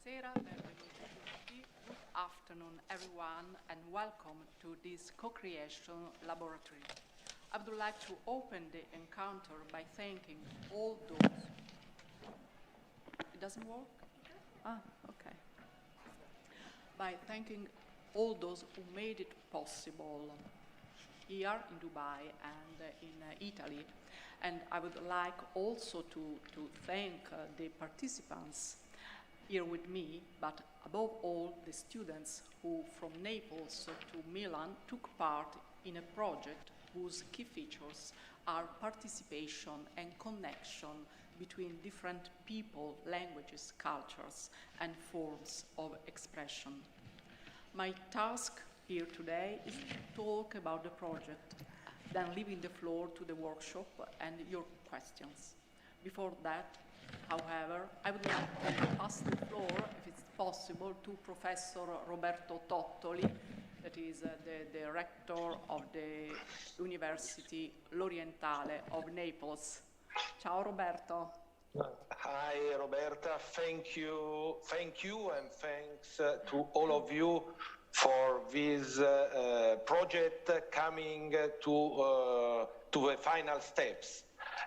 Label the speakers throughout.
Speaker 1: Buonasera, benvenuti tutti. Good afternoon, everyone, and welcome to this co-creation laboratory. I would like to open the encounter by thanking all those... It doesn't work? Ah, okay. By thanking all those who made it possible here in Dubai and in Italy. And I would like also to thank the participants here with me, but above all the students who from Naples to Milan took part in a project whose key features are participation and connection between different people, languages, cultures, and forms of expression. My task here today is to talk about the project, then leaving the floor to the workshop and your questions. Before that, however, I would like to pass the floor, if it's possible, to Professor Roberto Tottoli, that is the rector of the University L'Orientale of Naples. Ciao, Roberto.
Speaker 2: Hi, Roberta. Thank you, and thanks to all of you for this project coming to the final steps.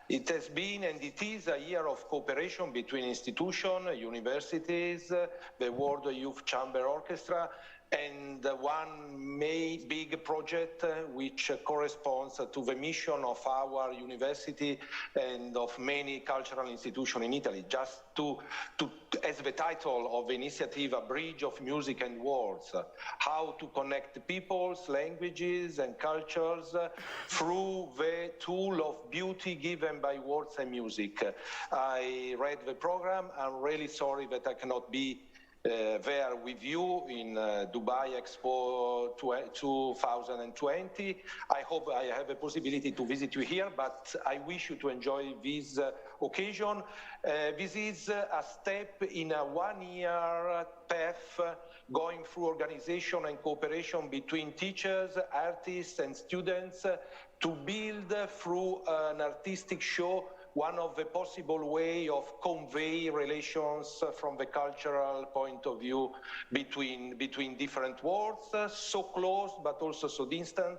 Speaker 2: It has been and it is a year of cooperation between institutions, universities, the World Youth Chamber Orchestra, and one big project which corresponds to the mission of our university and of many cultural institutions in Italy. Just to as the title of the initiative, A Bridge of Music and Words, how to connect peoples, languages and cultures through the tool of beauty given by words and music. I read the program. I'm really sorry that I cannot be there with you in Dubai Expo 2020. I hope I have a possibility to visit you here, but I wish you to enjoy this occasion. This is a step in a one-year path going through organization and cooperation between teachers, artists and students to build through an artistic show one of the possible way of convey relations from the cultural point of view between different worlds, so close but also so distant.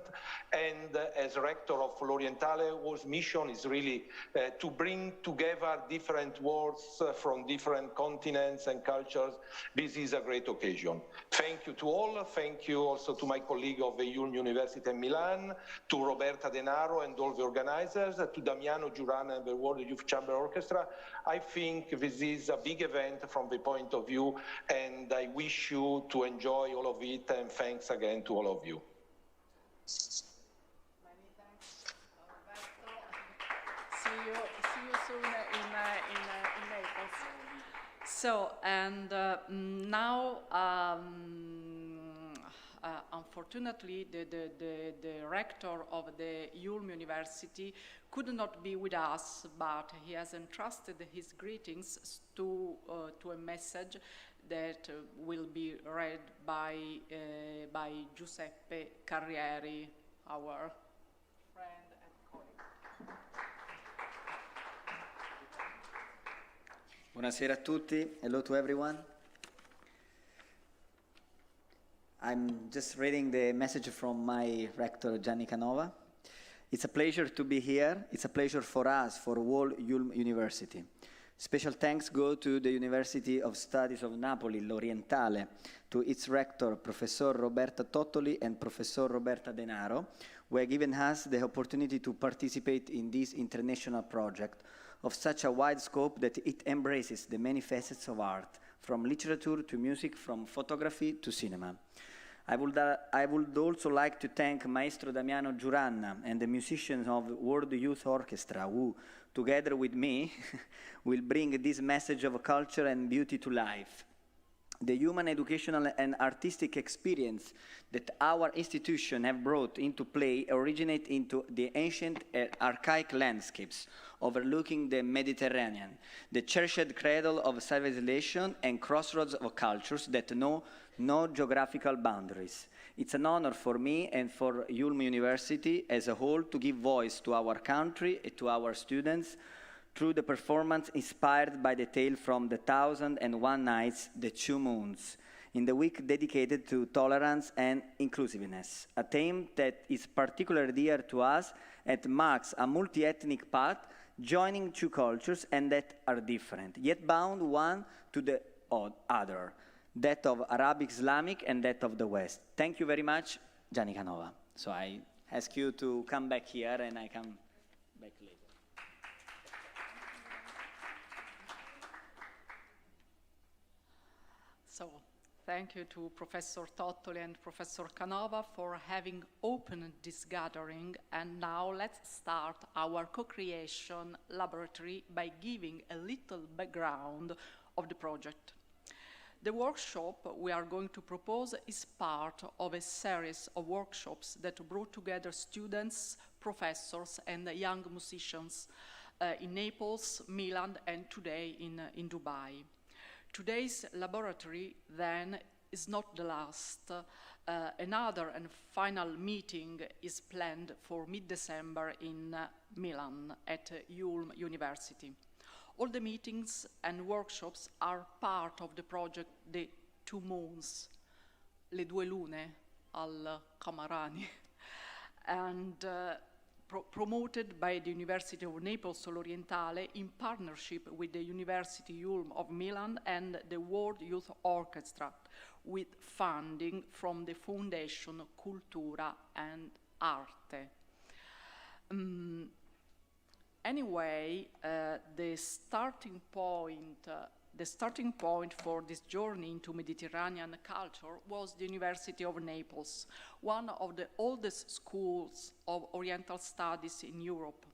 Speaker 2: And as rector of L'Orientale, whose mission is really to bring together different worlds from different continents and cultures, this is a great occasion. Thank you to all. Thank you also to my colleague of the Ulm University in Milan, to Roberta Denaro and all the organizers, to Damiano Giurana and the World Youth Chamber Orchestra. I think this is a big event from the point of view, and I wish you to enjoy all of it, and thanks again to all of you.
Speaker 1: Many thanks, Roberto. See you soon in Naples. So, and now, unfortunately, the rector of the Ulm University could not be with us, but he has entrusted his greetings to a message that will be read by Giuseppe Carrieri, our friend and colleague.
Speaker 3: Buonasera a tutti. Hello to everyone. I'm just reading the message from my rector, Gianni Canova. It's a pleasure to be here. It's a pleasure for us, for whole Ulm University. Special thanks go to the University of Studies of Napoli, L'Orientale, to its rector, Professor Roberto Tottoli and Professor Roberta Denaro, who have given us the opportunity to participate in this international project of such a wide scope that it embraces the many facets of art, from literature to music, from photography to cinema. I would also like to thank Maestro Damiano Giuranna and the musicians of World Youth Orchestra who, together with me, will bring this message of culture and beauty to life. The human, educational and artistic experience that our institution have brought into play originate into the ancient archaic landscapes overlooking the Mediterranean, the cherished cradle of civilization and crossroads of cultures that know no geographical boundaries. It's an honor for me and for Ulm University as a whole to give voice to our country and to our students, through the performance inspired by the tale from The 1001 Nights, The Two Moons, in the week dedicated to tolerance and inclusiveness, a theme that is particularly dear to us and marks a multi-ethnic path joining two cultures and that are different, yet bound one to the other, that of Arabic Islamic and that of the West. Thank you very much, Gianni Canova. So I ask you to come back here and I come back later.
Speaker 1: So, thank you to Professor Tottoli and Professor Canova for having opened this gathering. And now let's start our co-creation laboratory by giving a little background of the project. The workshop we are going to propose is part of a series of workshops that brought together students, professors, and young musicians in Naples, Milan, and today in Dubai. Today's laboratory, then, is not the last. Another and final meeting is planned for mid-December in Milan at Ulm University. All the meetings and workshops are part of the project The Two Moons, Le Due Lune al Camarani, and promoted by the University of Naples Orientale in partnership with the University Ulm of Milan and the World Youth Orchestra, with funding from the Foundation Cultura and Arte. Anyway, the starting point for this journey into Mediterranean culture was the University of Naples, one of the oldest schools of Oriental studies in Europe,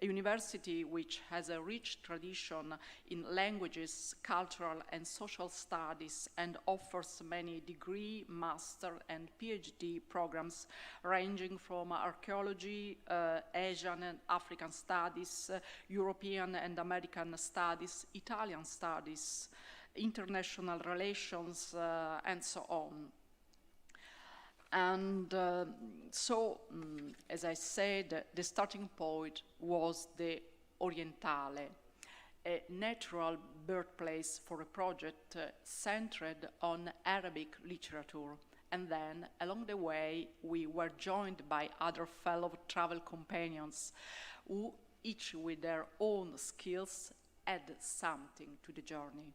Speaker 1: a university which has a rich tradition in languages, cultural and social studies, and offers many degree, master, and PhD programs ranging from archaeology, Asian and African studies, European and American studies, Italian studies, international relations, and so on. And as I said, the starting point was the Orientale, a natural birthplace for a project centered on Arabic literature. And then, along the way, we were joined by other fellow travel companions who, each with their own skills, add something to the journey.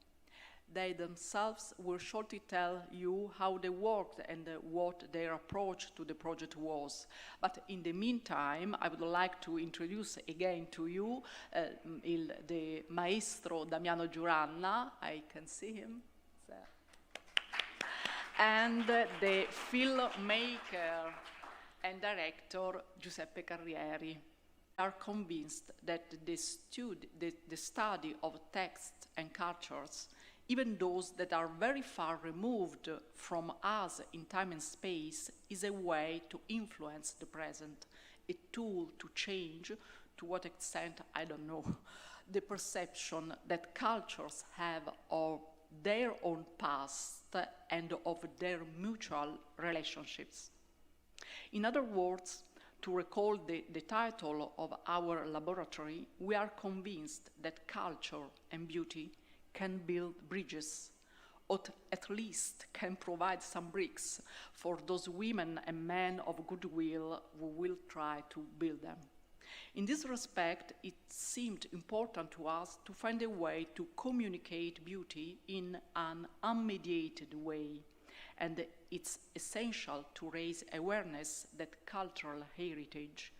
Speaker 1: They themselves will shortly tell you how they worked and what their approach to the project was. But in the meantime, I would like to introduce again to you the Maestro Damiano Giuranna. I can see him there. And the filmmaker and director Giuseppe Carrieri. Are convinced that the study of texts and cultures, even those that are very far removed from us in time and space, is a way to influence the present, a tool to change, to what extent, I don't know, the perception that cultures have of their own past and of their mutual relationships. In other words, to recall the title of our laboratory, we are convinced that culture and beauty can build bridges, or at least can provide some bricks for those women and men of goodwill who will try to build them. In this respect, it seemed important to us to find a way to communicate beauty in an unmediated way, and it's essential to raise awareness that cultural heritage,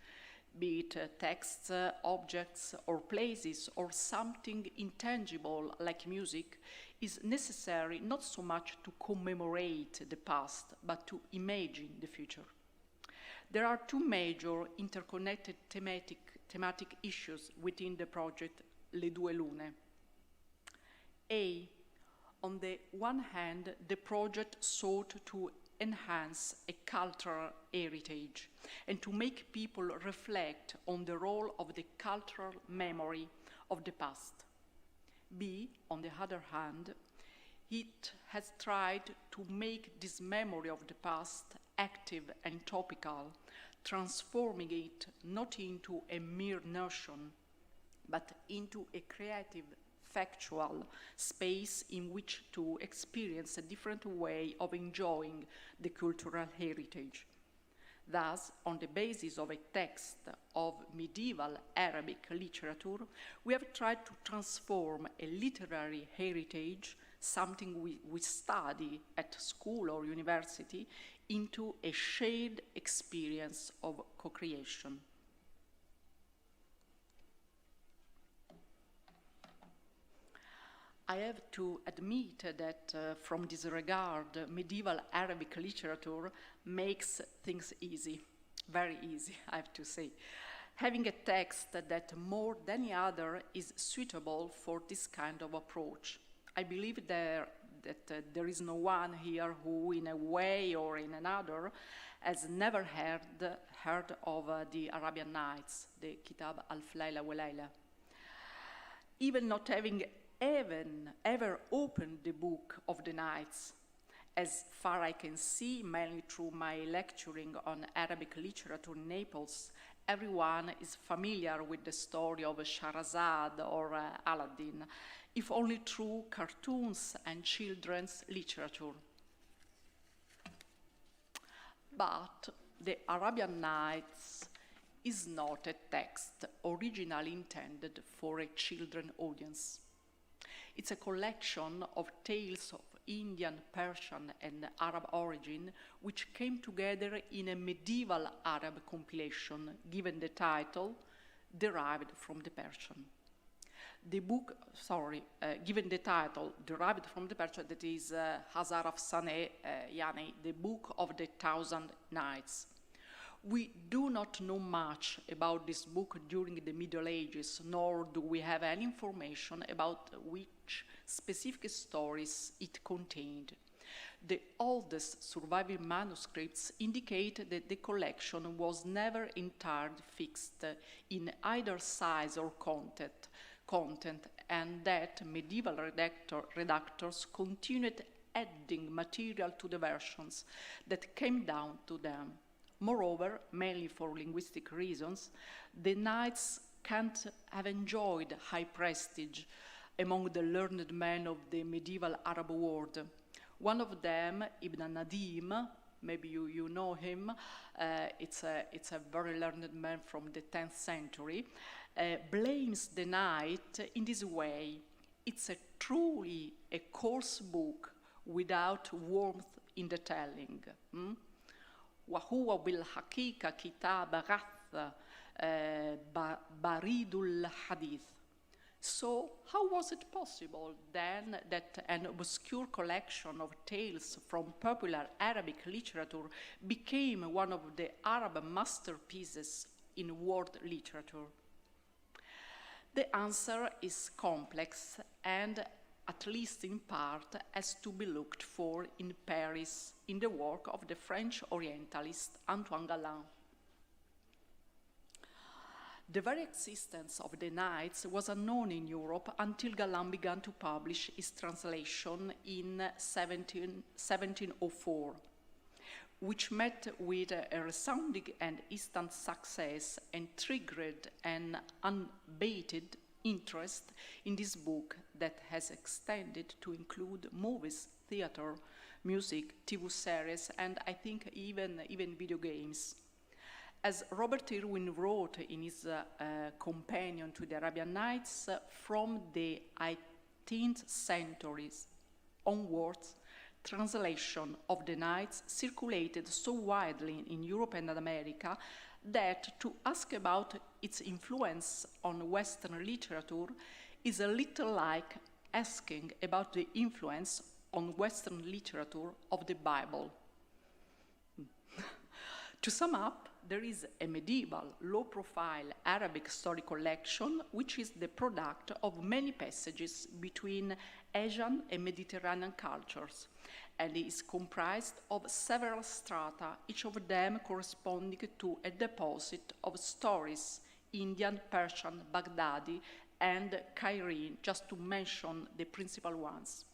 Speaker 1: be it texts, objects, or places, or something intangible like music, is necessary not so much to commemorate the past, but to imagine the future. There are two major interconnected thematic issues within the project Le Due Lune. On the one hand, the project sought to enhance a cultural heritage and to make people reflect on the role of the cultural memory of the past. On the other hand, it has tried to make this memory of the past active and topical, transforming it not into a mere notion, but into a creative, factual space in which to experience a different way of enjoying the cultural heritage. Thus, on the basis of a text of medieval Arabic literature, we have tried to transform a literary heritage, something we study at school or university, into a shared experience of co-creation. I have to admit that from this regard, medieval Arabic literature makes things easy, very easy, I have to say. Having a text that more than any other is suitable for this kind of approach. I believe that there is no one here who, in a way or in another, has never heard of the Arabian Nights, the Kitab al-Layla wa Layla. Even not having ever opened the Book of the Nights. As far I can see, mainly through my lecturing on Arabic literature in Naples, everyone is familiar with the story of Shahrazad or Aladdin, if only through cartoons and children's literature. But the Arabian Nights is not a text originally intended for a children's audience. It's a collection of tales of Indian, Persian, and Arab origin, which came together in a medieval Arab compilation, given the title, derived from the Persian. The book, given the title, derived from the Persian, that is Hazar Afsaneh, yani the Book of the Thousand Nights. We do not know much about this book during the Middle Ages, nor do we have any information about which specific stories it contained. The oldest surviving manuscripts indicate that the collection was never entirely fixed in either size or content, and that medieval redactors continued adding material to the versions that came down to them. Moreover, mainly for linguistic reasons, the Nights can't have enjoyed high prestige among the learned men of the medieval Arab world. One of them, Ibn Nadim, maybe you know him, it's a very learned man from the 10th century, blames the Night in this way. It's truly a coarse book without warmth in the telling. وهو بالحقيقة كتاب غث بريد الحديث. So how was it possible then that an obscure collection of tales from popular Arabic literature became one of the Arab masterpieces in world literature? The answer is complex and, at least in part, has to be looked for in Paris in the work of the French Orientalist Antoine Galland. The very existence of the Nights was unknown in Europe until Galland began to publish his translation in 1704, which met with a resounding and instant success and triggered an unabated interest in this book that has extended to include movies, theater, music, TV series, and I think even video games. As Robert Irwin wrote in his companion to the Arabian Nights, from the 18th centuries onwards, translation of the Nights circulated so widely in Europe and America that to ask about its influence on Western literature is a little like asking about the influence on Western literature of the Bible. To sum up, there is a medieval, low-profile Arabic story collection which is the product of many passages between Asian and Mediterranean cultures, and is comprised of several strata, each of them corresponding to a deposit of stories, Indian, Persian, Baghdadi, and Cairene, just to mention the principal ones.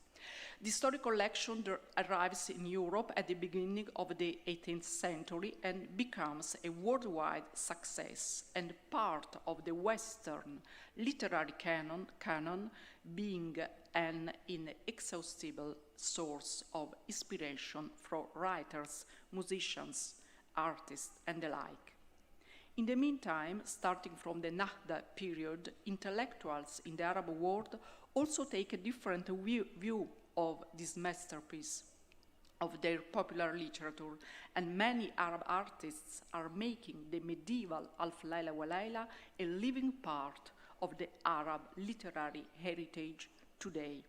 Speaker 1: The historic collection arrives in Europe at the beginning of the 18th century and becomes a worldwide success and part of the Western literary canon being an inexhaustible source of inspiration for writers, musicians, artists, and the like. In the meantime, starting from the Nahda period, intellectuals in the Arab world also take a different view of this masterpiece of their popular literature, and many Arab artists are making the medieval Alf Layla wa Layla a living part of the Arab literary heritage today.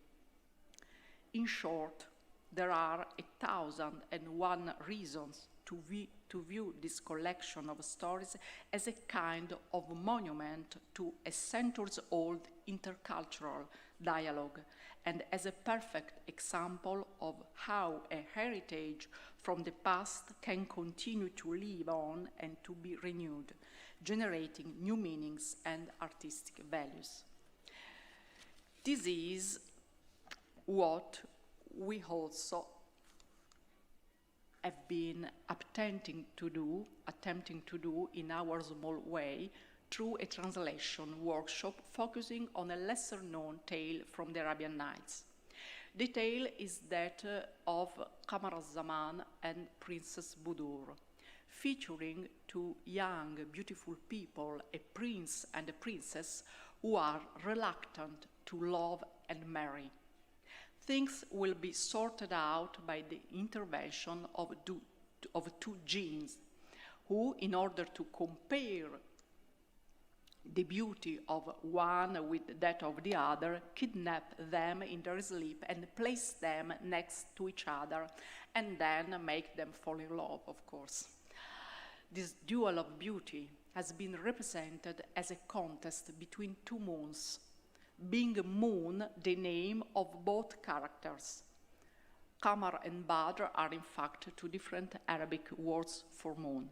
Speaker 1: In short, there are 1,001 reasons to view this collection of stories as a kind of monument to a centuries-old intercultural dialogue, and as a perfect example of how a heritage from the past can continue to live on and to be renewed, generating new meanings and artistic values. This is what we also have been attempting to do in our small way through a translation workshop focusing on a lesser-known tale from the Arabian Nights. The tale is that of Qamar al-Zaman and Princess Budur, featuring two young, beautiful people, a prince and a princess, who are reluctant to love and marry. Things will be sorted out by the intervention of two jinns, who, in order to compare the beauty of one with that of the other, kidnap them in their sleep and place them next to each other, and then make them fall in love, of course. This duel of beauty has been represented as a contest between two moons, being Moon the name of both characters. Qamar and Badr are in fact two different Arabic words for moon.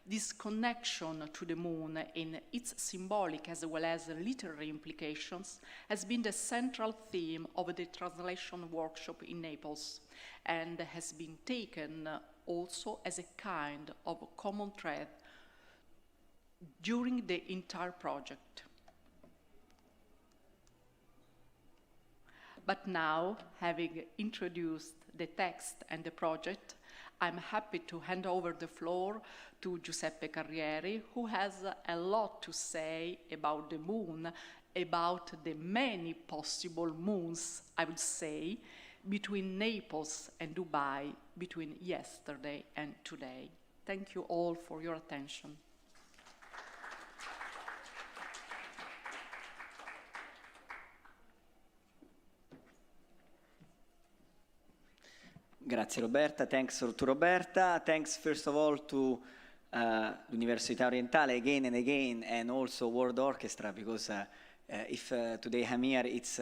Speaker 1: This connection to the moon in its symbolic as well as literary implications has been the central theme of the translation workshop in Naples, and has been taken also as a kind of common thread during the entire project. But now, having introduced the text and the project, I'm happy to hand over the floor to Giuseppe Carrieri, who has a lot to say about the moon, about the many possible moons, I would say, between Naples and Dubai, between yesterday and today. Thank you all for your attention.
Speaker 3: Grazie Roberta, thanks to Roberta, thanks first of all to l'Università Orientale again and again, and also World Orchestra, because if today I'm here, it's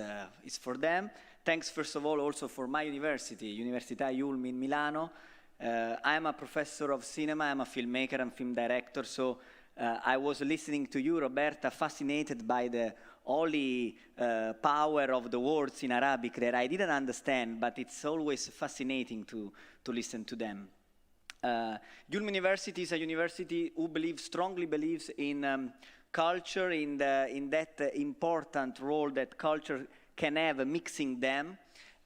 Speaker 3: for them. Thanks first of all also for my university, Università Yulm in Milano. I'm a professor of cinema, I'm a filmmaker and film director, so I was listening to you, Roberta, fascinated by the holy power of the words in Arabic that I didn't understand, but it's always fascinating to listen to them. Yulm University is a university who strongly believes in culture, in that important role that culture can have, mixing them.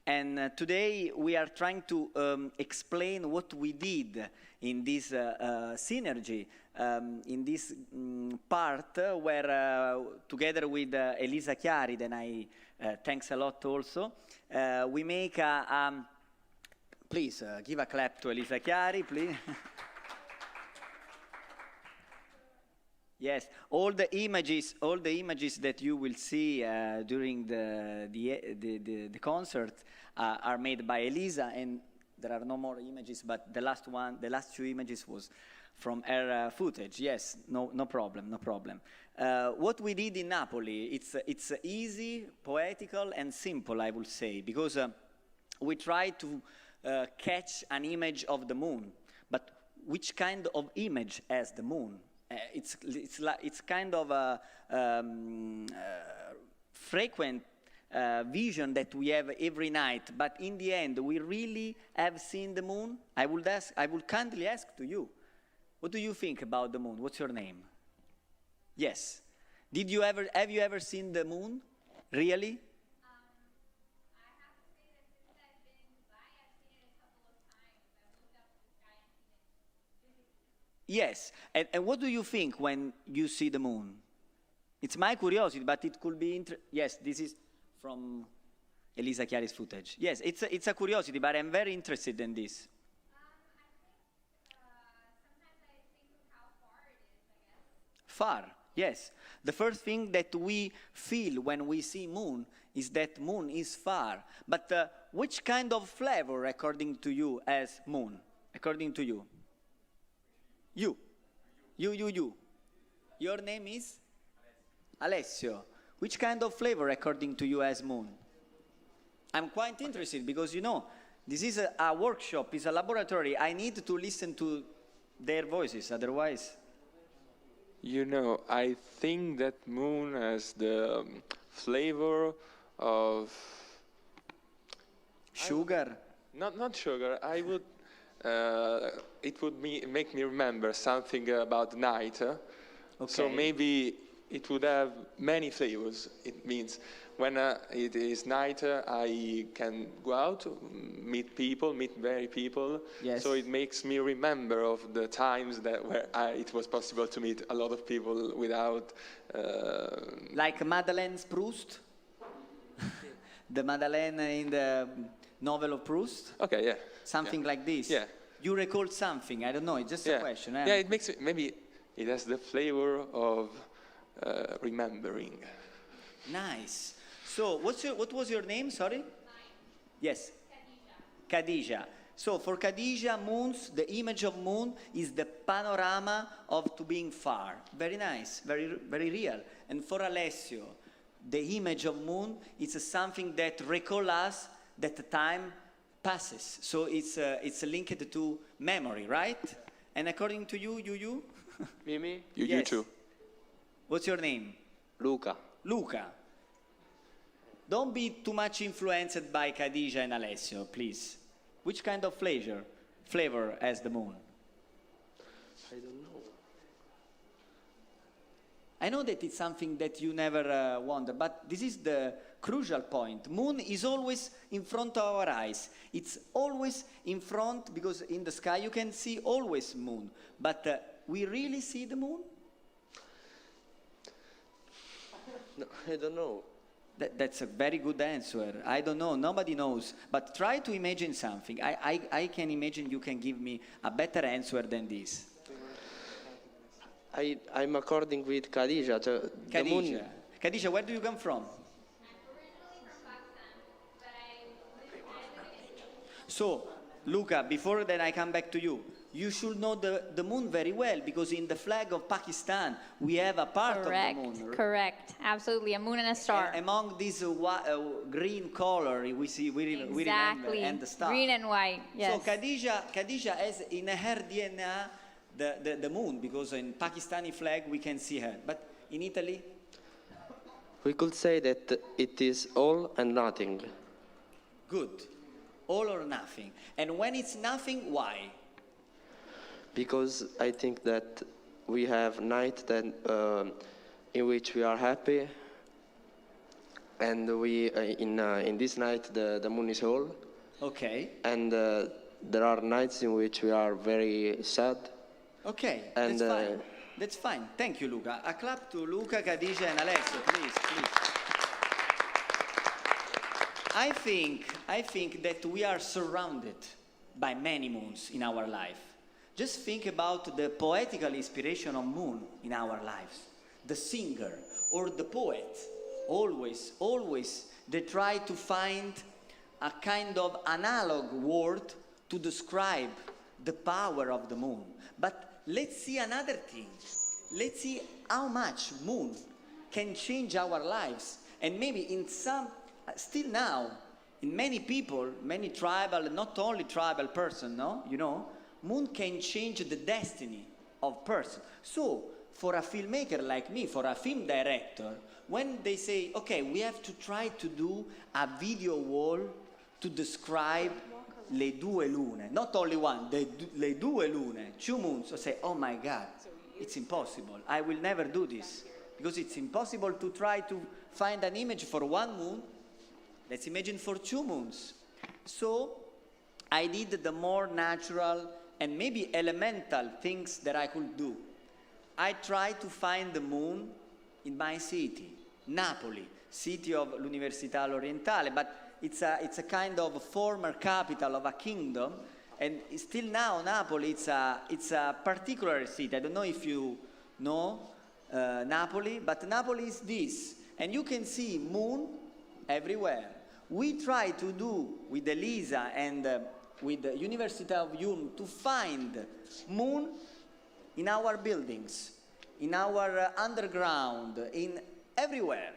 Speaker 3: And today we are trying to explain what we did in this synergy, in this part where together with Elisa Chiari, then I thanks a lot also, we make please give a clap to Elisa Chiari, please. Yes, all the images that you will see during the concert are made by Elisa, and there are no more images, but the last two images was from her footage. Yes, no problem. What we did in Napoli, it's easy, poetical, and simple, I would say, because we tried to catch an image of the moon, but which kind of image has the moon? It's kind of a frequent vision that we have every night, but in the end, we really have seen the moon? I would kindly ask to you, what do you think about the moon? What's your name? Yes. Have you ever seen the moon? Really?
Speaker 4: I have to say that since I've been in Dubai, I've seen it a couple of times. I've looked up to the sky and seen it physically.
Speaker 3: Yes. And what do you think when you see the moon? It's my curiosity, but it could be yes, this is from Elisa Chiari's footage. Yes, it's a curiosity, but I'm very interested in this.
Speaker 4: Sometimes I think of how far it is, I guess.
Speaker 3: Far, yes. The first thing that we feel when we see moon is that moon is far. But which kind of flavor, according to you, as moon? According to you? You. Your name is? Alessio. Which kind of flavor, according to you, as moon? I'm quite interested because, you know, this is a workshop, it's a laboratory. I need to listen to their voices, otherwise...
Speaker 5: You know, I think that moon has the flavor of
Speaker 3: Sugar?
Speaker 5: not sugar. I would it would make me remember something about night. So
Speaker 3: Okay.
Speaker 5: maybe it would have many flavors. It means when it is night, I can go out, meet very people.
Speaker 3: Yes.
Speaker 5: So it makes me remember of the times that where it was possible to meet a lot of people without.
Speaker 3: Like Madeleine Proust? The Madeleine in the novel of Proust?
Speaker 5: Okay, yeah.
Speaker 3: Something like this?
Speaker 5: Yeah.
Speaker 3: You recall something? I don't know, it's just a question.
Speaker 5: Yeah, it makes it, maybe it has the flavor of remembering.
Speaker 3: Nice. So, what was your name, sorry? Yes. Khadija. So for Khadija, moons, the image of moon is the panorama of to being far. Very nice, very, very real. And for Alessio, the image of moon is something that recalls us that the time passes. So it's linked to memory, right? And according to you?
Speaker 6: Mimi?
Speaker 5: You
Speaker 3: Yes.
Speaker 5: too.
Speaker 3: What's your name?
Speaker 6: Luca.
Speaker 3: Luca. Don't be too much influenced by Khadija and Alessio, please. Which kind of flavor has the moon?
Speaker 6: I don't know.
Speaker 3: I know that it's something that you never wonder, but this is the crucial point. Moon is always in front of our eyes. It's always in front because in the sky you can see always moon. But we really see the moon?
Speaker 6: No, I don't know.
Speaker 3: That's a very good answer. I don't know. Nobody knows. But try to imagine something. I can imagine you can give me a better answer than this.
Speaker 6: I'm according with Khadija. The moon,
Speaker 3: Khadija, where do you come from?
Speaker 4: I'm originally from Pakistan, but I live in India.
Speaker 3: So, Luca, before that I come back to you, you should know the moon very well because in the flag of Pakistan we have a part
Speaker 4: Correct,
Speaker 3: of the moon.
Speaker 4: correct. Absolutely, a moon and a star.
Speaker 3: And among this green color we see, we remember,
Speaker 4: Exactly.
Speaker 3: and the star.
Speaker 4: Green and white, yes.
Speaker 3: So Khadija has in her DNA the moon because in Pakistani flag we can see her. But in Italy,
Speaker 6: we could say that it is all and nothing.
Speaker 3: good. All or nothing. And when it's nothing, why?
Speaker 6: Because I think that we have night that, in which we are happy, and we in this night the moon is whole,
Speaker 3: Okay.
Speaker 6: and there are nights in which we are very sad.
Speaker 3: Okay,
Speaker 6: And,
Speaker 3: that's fine. That's fine. Thank you, Luca. A clap to Luca, Khadija, and Alessio, please. I think that we are surrounded by many moons in our life. Just think about the poetical inspiration of moon in our lives. The singer or the poet, always, they try to find a kind of analog word to describe the power of the moon. But let's see another thing. Let's see how much moon can change our lives. And maybe in some, still now, in many people, many tribal, not only tribal person, no? You know, moon can change the destiny of person. So, for a filmmaker like me, for a film director, when they say, okay, we have to try to do a video wall to describe le due lune, not only one, le due lune, 2 moons, I say, oh my God, it's impossible. I will never do this, because it's impossible to try to find an image for 1 moon. Let's imagine for 2 moons. So I did the more natural and maybe elemental things that I could do. I tried to find the moon in my city, Napoli, city of l'Università L'Orientale, but it's a kind of former capital of a kingdom, and still now Napoli, it's a particular city. I don't know if you know Napoli, but Napoli is this, and you can see moon everywhere. We try to do with Elisa and with the University of Ulm to find moon in our buildings, in our underground, in everywhere.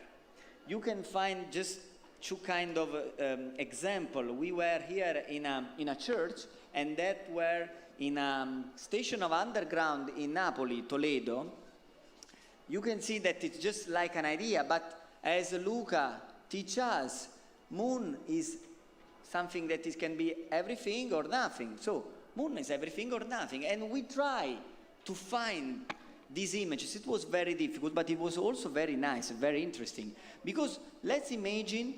Speaker 3: You can find just 2 kind of example. We were here in a church, and that were in a station of underground in Napoli, Toledo. You can see that it's just like an idea, but as Luca teaches us, moon is something that can be everything or nothing. So moon is everything or nothing, and we try to find these images. It was very difficult, but it was also very nice and very interesting, because let's imagine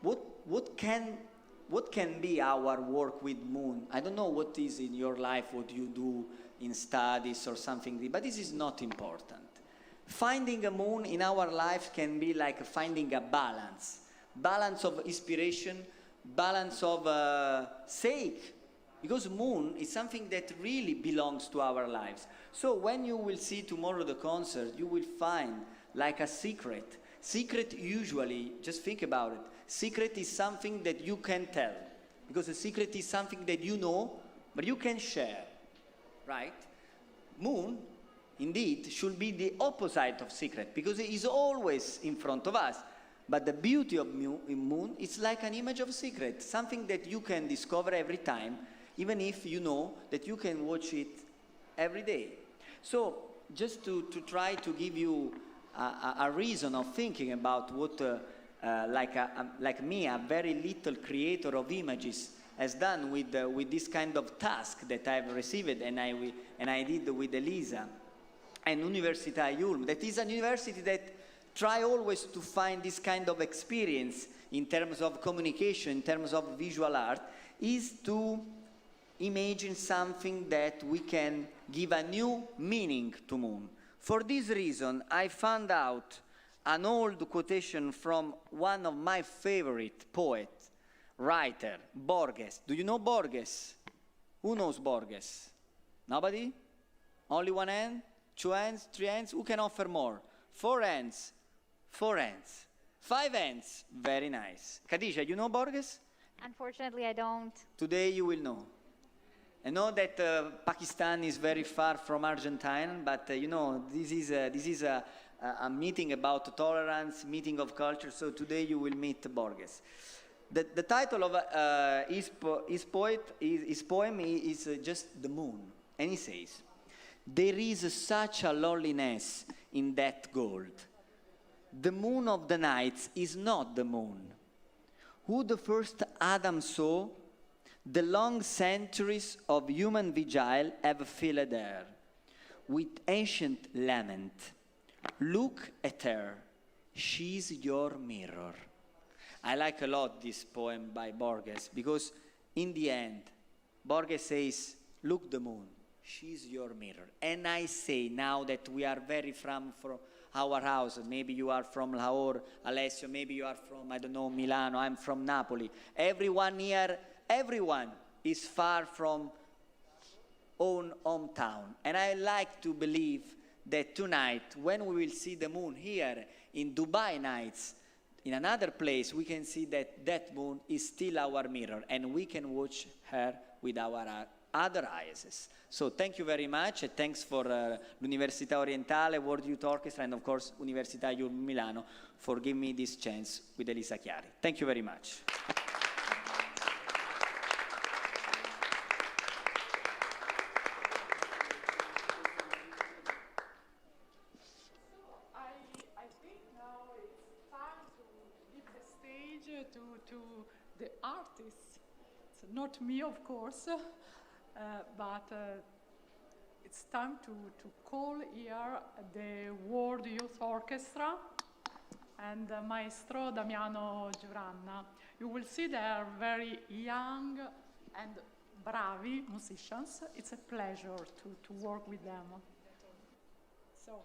Speaker 3: what can be our work with moon. I don't know what is in your life, what you do in studies or something, but this is not important. Finding a moon in our life can be like finding a balance of inspiration, balance of sake, because moon is something that really belongs to our lives. So when you will see tomorrow the concert, you will find like a secret. Secret usually, just think about it, secret is something that you can tell, because a secret is something that you know, but you can share, right? Moon, indeed, should be the opposite of secret, because it is always in front of us. But the beauty of moon is like an image of secret, something that you can discover every time, even if you know that you can watch it every day. So just to try to give you a reason of thinking about what, like me, a very little creator of images, has done with this kind of task that I've received and I did with Elisa and Università Ulm. That is a university that try always to find this kind of experience in terms of communication, in terms of visual art, is to imagine something that we can give a new meaning to moon. For this reason, I found out an old quotation from one of my favorite poets, writer, Borges. Do you know Borges? Who knows Borges? Nobody? Only 1 hand? 2 hands? 3 hands? Who can offer more? 4 hands? 4 hands. 5 hands. Very nice. Khadija, you know Borges?
Speaker 4: Unfortunately, I don't.
Speaker 3: Today you will know. I know that Pakistan is very far from Argentina, but you know, this is a meeting about tolerance, meeting of culture, so today you will meet Borges. The title of his poem is just The Moon, and he says, "There is such a loneliness in that gold. The moon of the nights is not the moon. Who the first Adam saw, the long centuries of human vigil have filled there with ancient lament. Look at her, she's your mirror." I like a lot this poem by Borges, because in the end, Borges says, look the moon, she's your mirror. And I say, now that we are very from our house, maybe you are from Lahore, Alessio, maybe you are from, I don't know, Milano, I'm from Napoli. Everyone here, everyone is far from own hometown. And I like to believe that tonight, when we will see the moon here in Dubai nights, in another place, we can see that that moon is still our mirror, and we can watch her with our other eyes. So thank you very much, and thanks for l'Università Orientale, World Youth Orchestra, and of course, Università Ulm Milano for giving me this chance with Elisa Chiari. Thank you very much.
Speaker 1: artists. It's not me, of course, but it's time to call here the World Youth Orchestra and Maestro Damiano Giuranna. You will see they are very young and bravi musicians. It's a pleasure to work with them. So.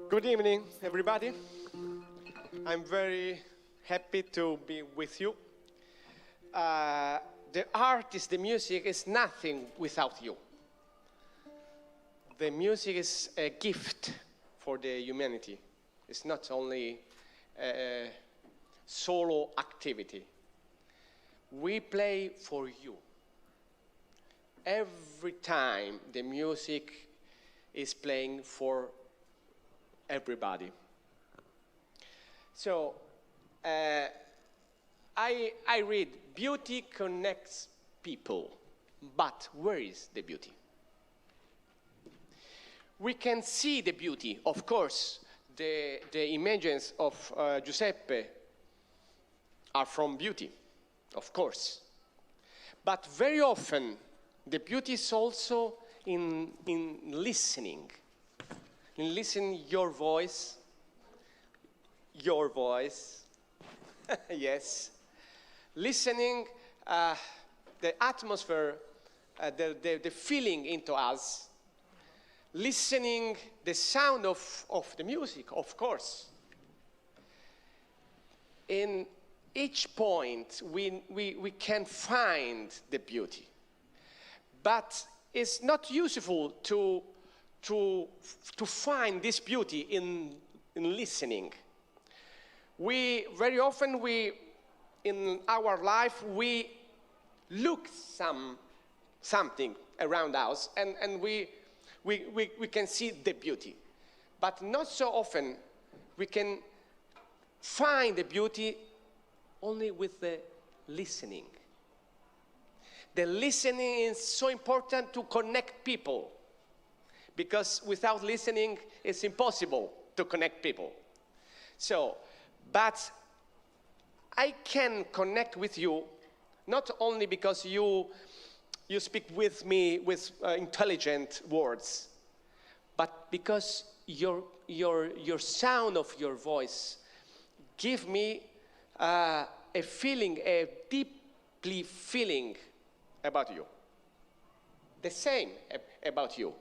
Speaker 7: Good evening, everybody. I'm very happy to be with you. The art is the music is nothing without you. The music is a gift for the humanity. It's not only a solo activity. We play for you. Every time the music is playing for everybody. So I read, beauty connects people, but where is the beauty? We can see the beauty, of course. The images of Giuseppe are from beauty, of course. But very often, the beauty is also in listening. In listening your voice, yes. Listening the atmosphere, the feeling into us. Listening the sound of the music, of course. In each point, we can find the beauty. But it's not useful to find this beauty in listening. Very often in our life we look something around us and we can see the beauty, but not so often we can find the beauty only with the listening. The listening is so important to connect people. Because without listening, it's impossible to connect people. So, but I can connect with you, not only because you speak with me with intelligent words, but because your sound of your voice give me a feeling, a deeply feeling about you. The same about you.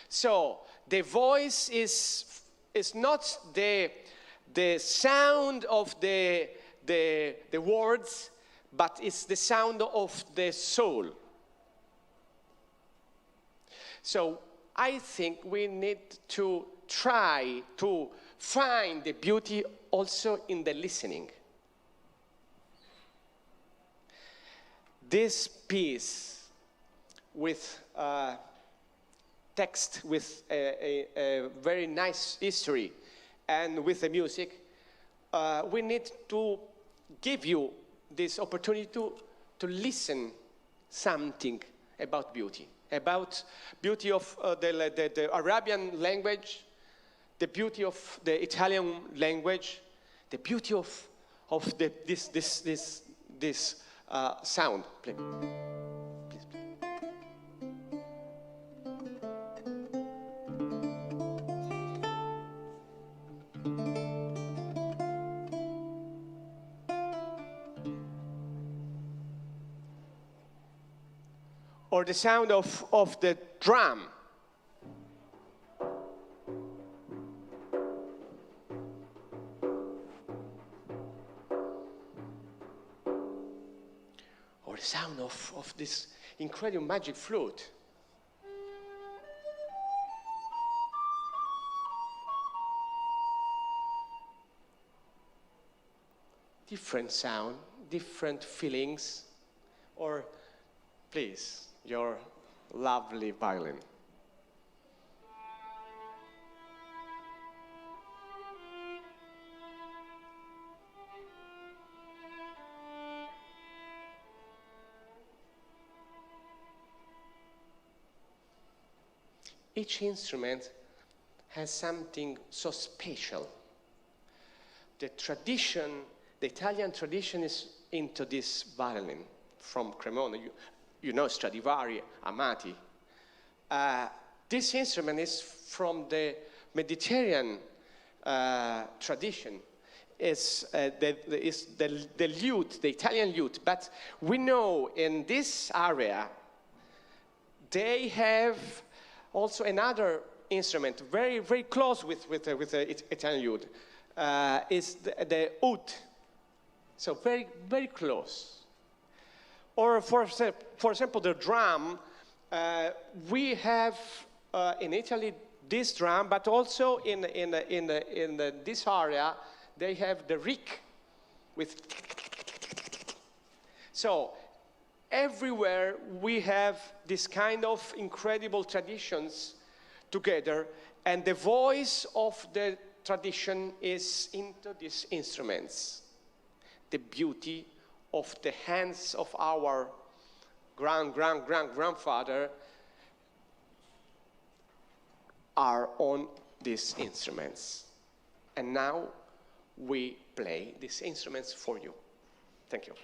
Speaker 7: So the voice is not the sound of the words, but it's the sound of the soul. So I think we need to try to find the beauty also in the listening. This piece with text, with a very nice history, and with the music, we need to give you this opportunity to listen something about beauty of the Arabian language, the beauty of the Italian language, the beauty of this sound. Please. Or the sound of the drum. Or the sound of this incredible magic flute. Different sound, different feelings, or please, your lovely violin. Each instrument has something so special. The tradition, the Italian tradition is into this violin from Cremona. You know Stradivari, Amati. This instrument is from the Mediterranean tradition. It's the lute, the Italian lute. But we know in this area, they have also another instrument, very, very close with the Italian lute, is the oud. So very, very close. Or for example, the drum, we have in Italy this drum, but also in this area, they have the rick with. So everywhere we have this kind of incredible traditions together, and the voice of the tradition is into these instruments. The beauty of the hands of our grandfather are on these instruments. And now we play these instruments for you. Thank you.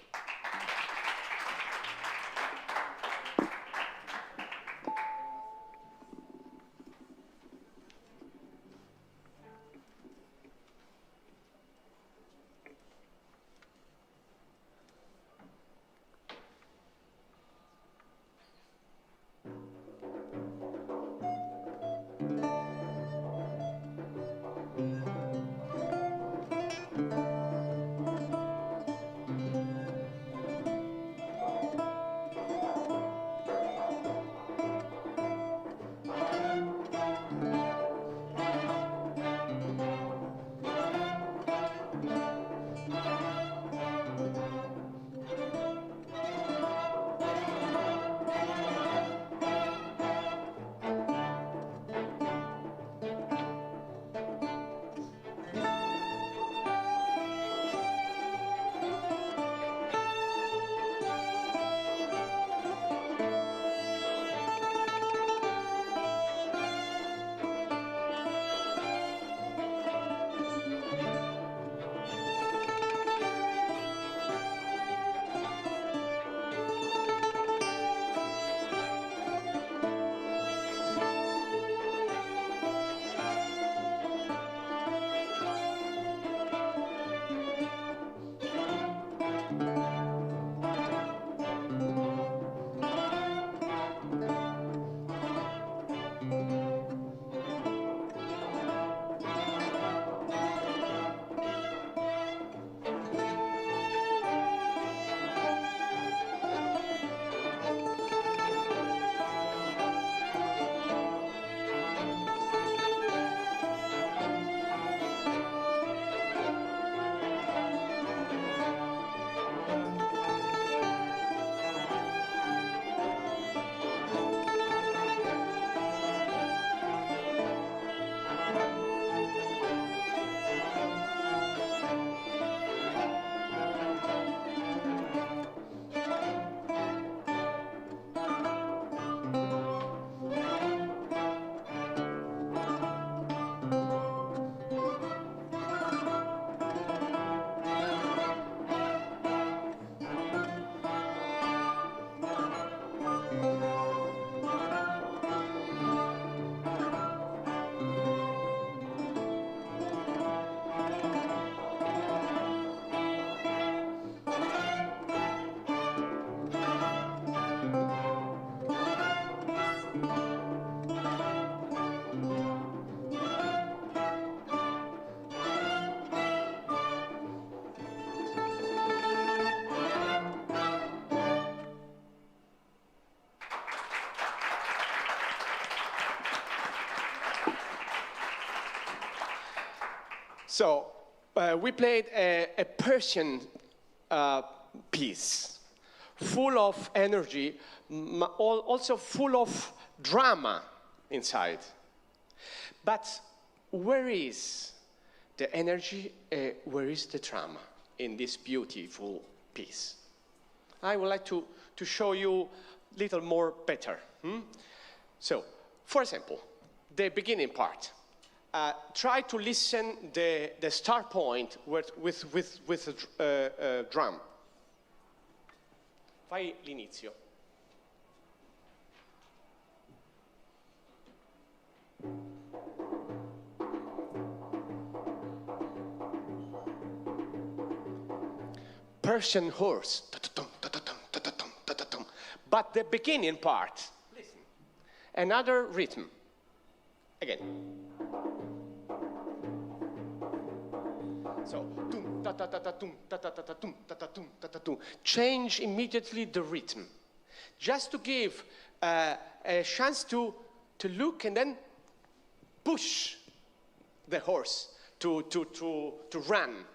Speaker 7: So we played a Persian piece, full of energy, also full of drama inside. But where is the energy, where is the drama in this beautiful piece? I would like to show you a little more better. So, for example, the beginning part. Try to listen the start point with a drum. Fai l'inizio. Persian horse. But the beginning part, listen, another rhythm. Again. So, change immediately the rhythm, just to give a chance to look and then push the horse to run.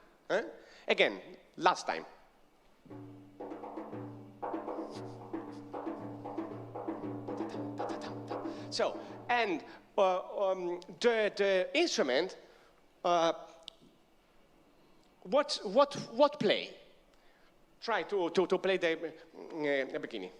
Speaker 7: Again, last time. So, and the instrument. What play? Try to play the beginning.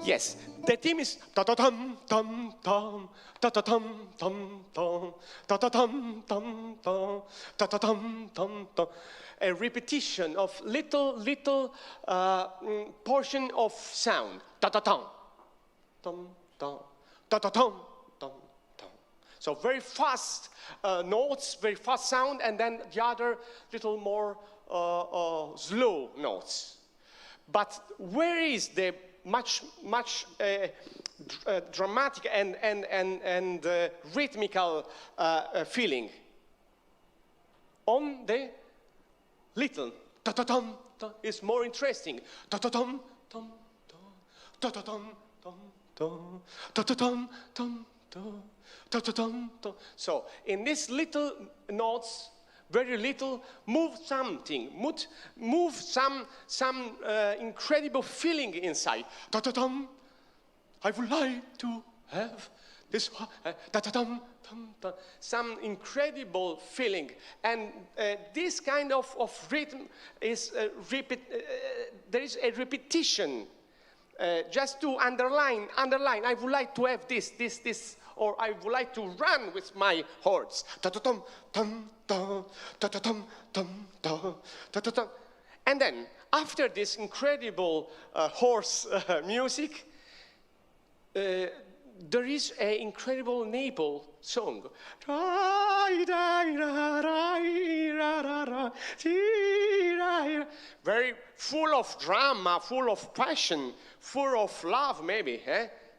Speaker 7: Yes, the theme is ta ta tum tum tum ta ta tum tum tum ta ta tum tum tum ta ta tum tum tum. A repetition of little portion of sound. Ta ta tum tum tum ta ta tum tum tum. So very fast notes, very fast sound, and then the other little more slow notes. But where is the much dramatic and rhythmical feeling? On the little ta-ta-tum is more interesting. Ta-ta-tum tum ta-ta-tum tum ta-ta-tum tum ta-ta-tum tum. So in these little notes, very little, move something, move some incredible feeling inside. Ta-ta-tum, I would like to have this, ta-ta-tum, some incredible feeling. And this kind of rhythm is, there is a repetition, just to underline, I would like to have this, or I would like to run with my horse. Ta-ta-tum, tum, tum, ta-ta-tum, tum, tum, ta-ta-tum. And then, after this incredible horse music, there is an incredible Naples song. Very full of drama, full of passion, full of love, maybe.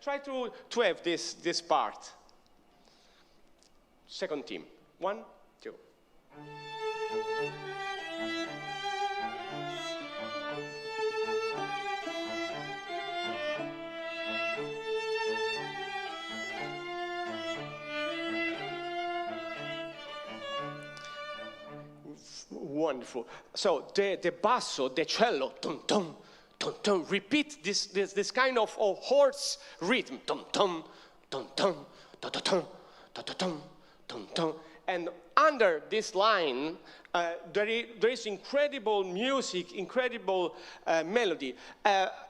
Speaker 7: Try to have this part. Second team. 1, 2. Wonderful. So the basso, the cello, tum tum, tum tum. Repeat this kind of horse rhythm, tum tum, tum tum, ta ta tum, ta ta tum, tum tum. And under this line, there is incredible music, incredible melody.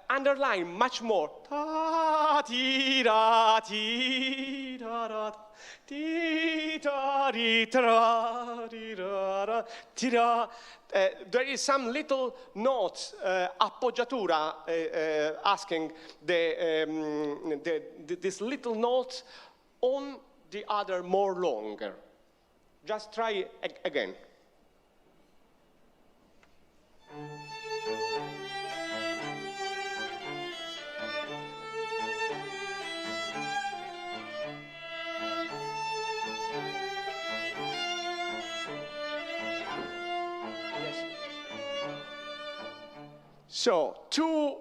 Speaker 7: Underline much more. Ta ti da ti da da. There is some little notes, appoggiatura, asking this little note on the other more longer. Just try again. So two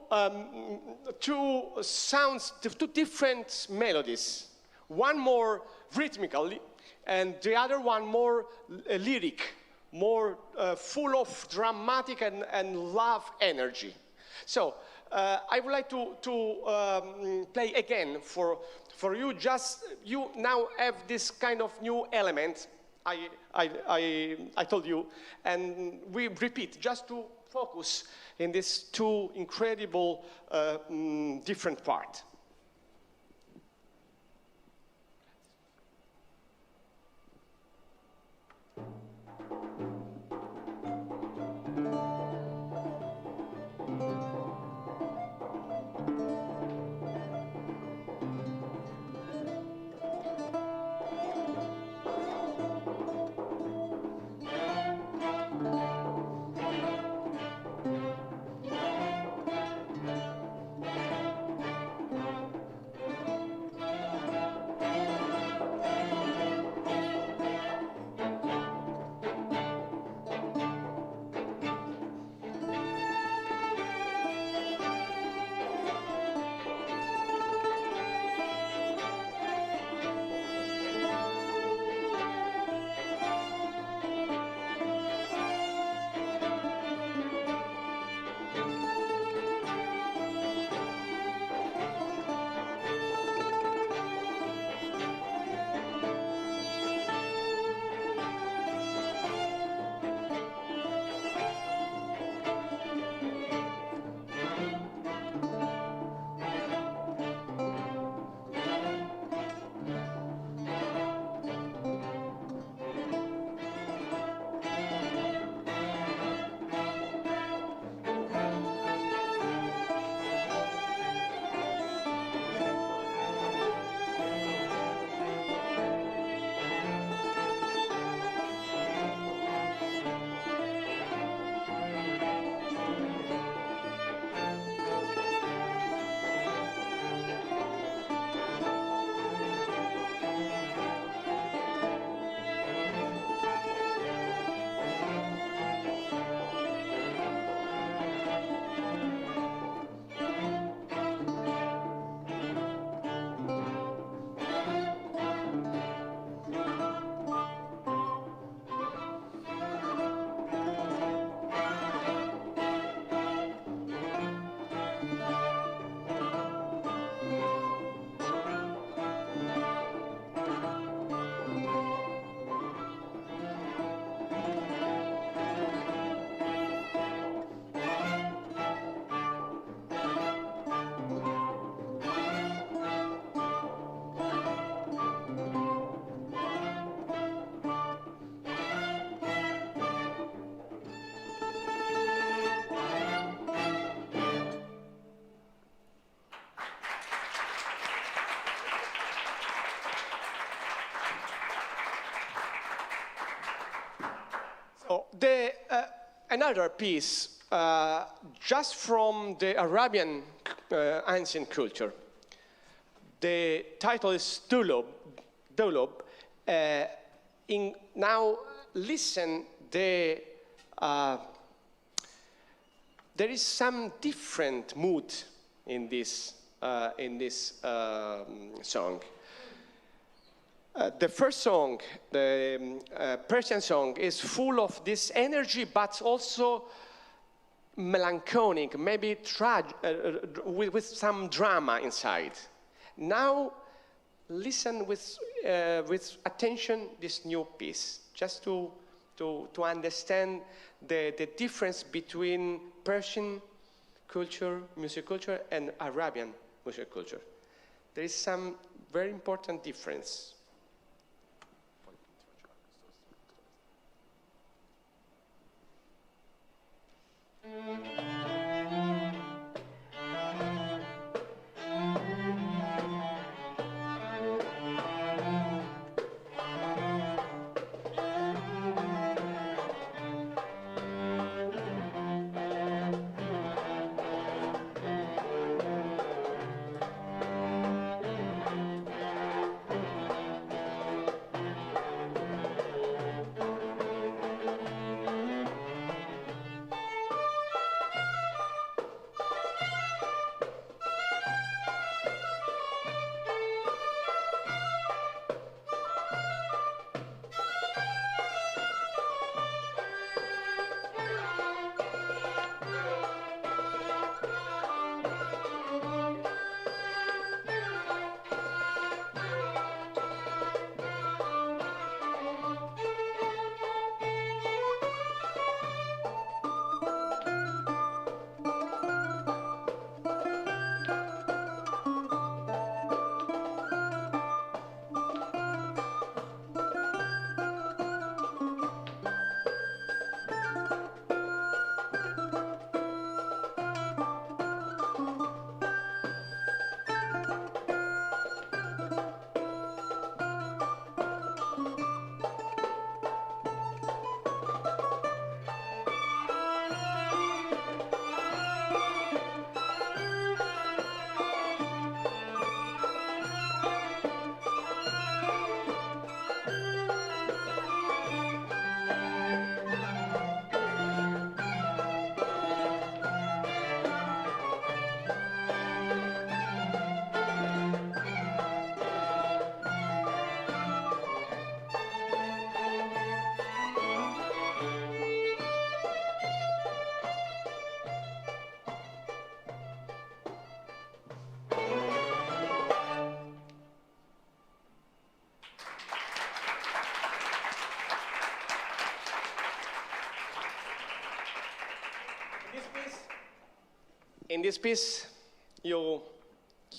Speaker 7: sounds, two different melodies. One more rhythmical, and the other one more lyric, more full of dramatic and love energy. So I would like to play again for you. Just you now have this kind of new element. I told you, and we repeat just to focus in these two incredible different parts. So another piece, just from the Arabian ancient culture. The title is Dulob. Now listen, there is some different mood in this song. The first song, the Persian song, is full of this energy, but also melancholic, maybe with some drama inside. Now, listen with attention this new piece, just to understand the difference between Persian culture, music culture, and Arabian music culture. There is some very important difference. In this piece, you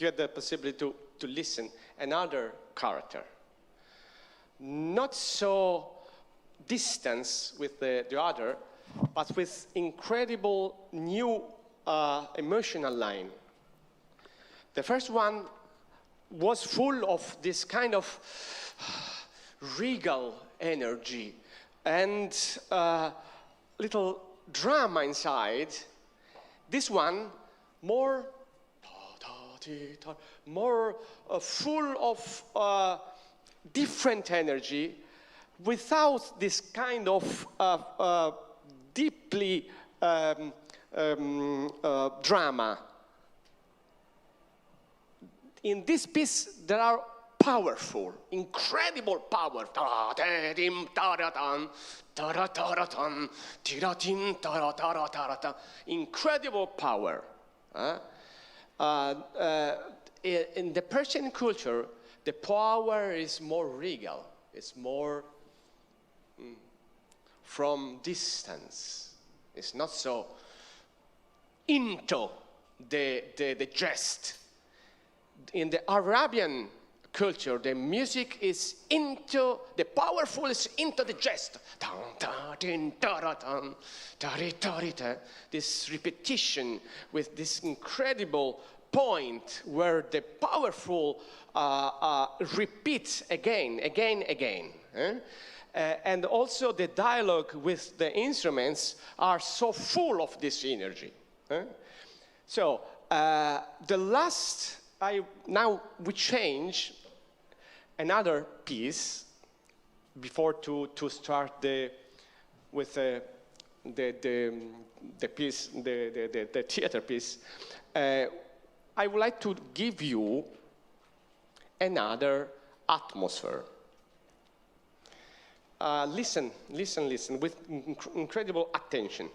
Speaker 7: had the possibility to listen another character, not so distance with the other, but with incredible new emotional line. The first one was full of this kind of regal energy and little drama inside. This one more full of different energy, without this kind of deeply drama. In this piece, there are powerful, incredible power. Incredible power. In the Persian culture, the power is more regal. It's more from distance. It's not so into the jest. In the Arabian culture, the music is into, the powerful is into the jest. This repetition with this incredible point where the powerful repeats again. And also the dialogue with the instruments are so full of this energy. So the last, now we change another piece before to start with the piece, the theater piece. I would like to give you another atmosphere. Listen with incredible attention.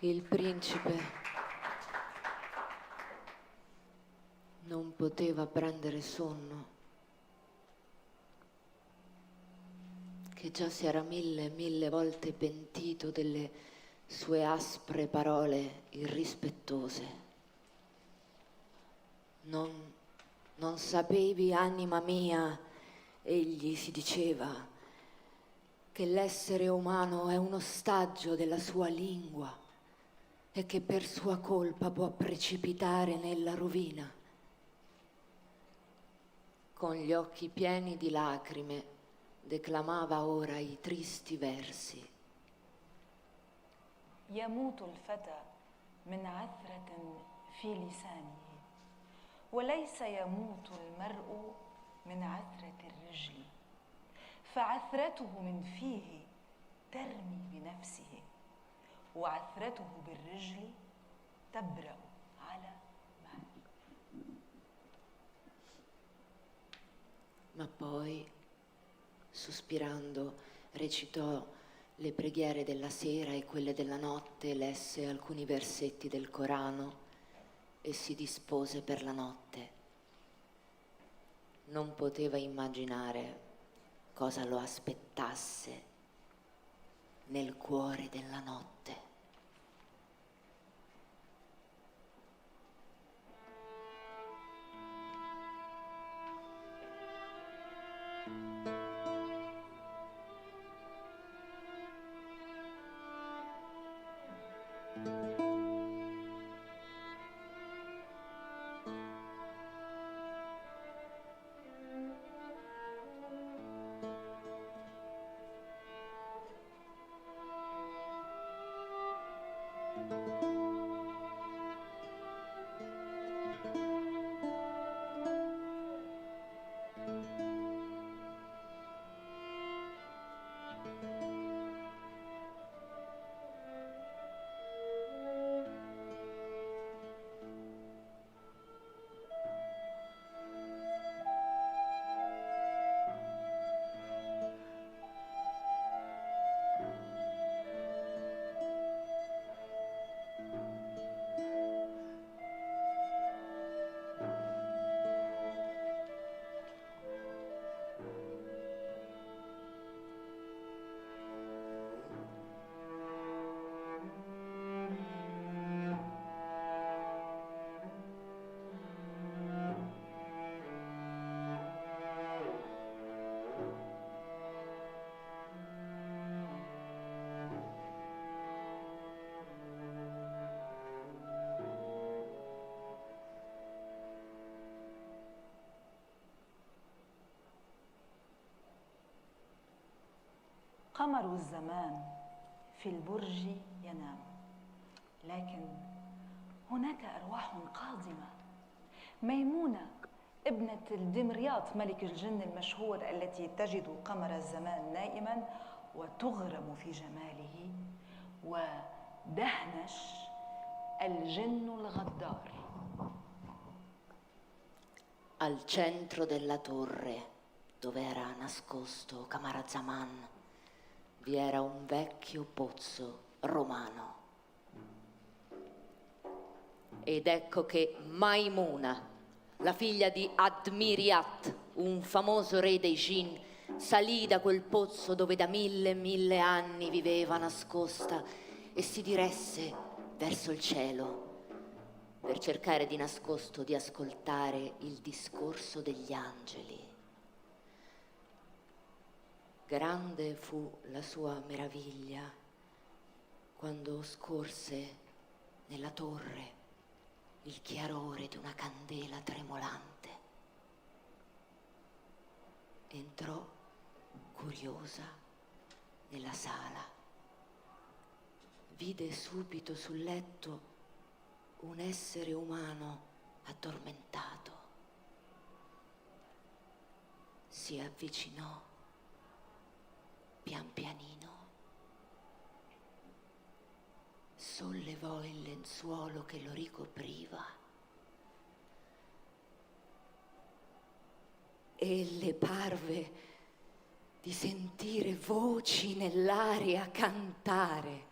Speaker 8: Il principe non poteva prendere sonno, che già si era mille volte pentito delle sue aspre parole irrispettose. Non sapevi, anima mia, egli si diceva, che l'essere umano è un ostaggio della sua lingua e che per sua colpa può precipitare nella rovina. Con gli occhi pieni di lacrime declamava ora i tristi versi.
Speaker 9: يموت الفتى من عثرة في لسانه وليس يموت المرء من عثرة الرجل فعثرته من فيه ترمي بنفسه وعثرته بالرجل تبرأ على مال.
Speaker 8: Ma poi, sospirando, recitò le preghiere della sera e quelle della notte, lesse alcuni versetti del Corano e si dispose per la notte. Non poteva immaginare cosa lo aspettasse nel cuore della notte.
Speaker 9: قمر الزمان في البرج ينام لكن هناك أرواح قادمة. ميمونة ابنة الدمرياط ملك الجن المشهور التي تجد قمر الزمان نائما وتغرم في جماله، ودهنش الجن الغدار.
Speaker 8: Al centro della torre, dove era nascosto Camarazzaman, vi era un vecchio pozzo romano. Ed ecco che Maimuna, la figlia di Admiriat, un famoso re dei Jin, salì da quel pozzo dove da mille anni viveva nascosta e si diresse verso il cielo per cercare di nascosto di ascoltare il discorso degli angeli. Grande fu la sua meraviglia quando scorse nella torre il chiarore di una candela tremolante. Entrò curiosa nella sala. Vide subito sul letto un essere umano addormentato. Si avvicinò pian pianino, sollevò il lenzuolo che lo ricopriva e le parve di sentire voci nell'aria cantare.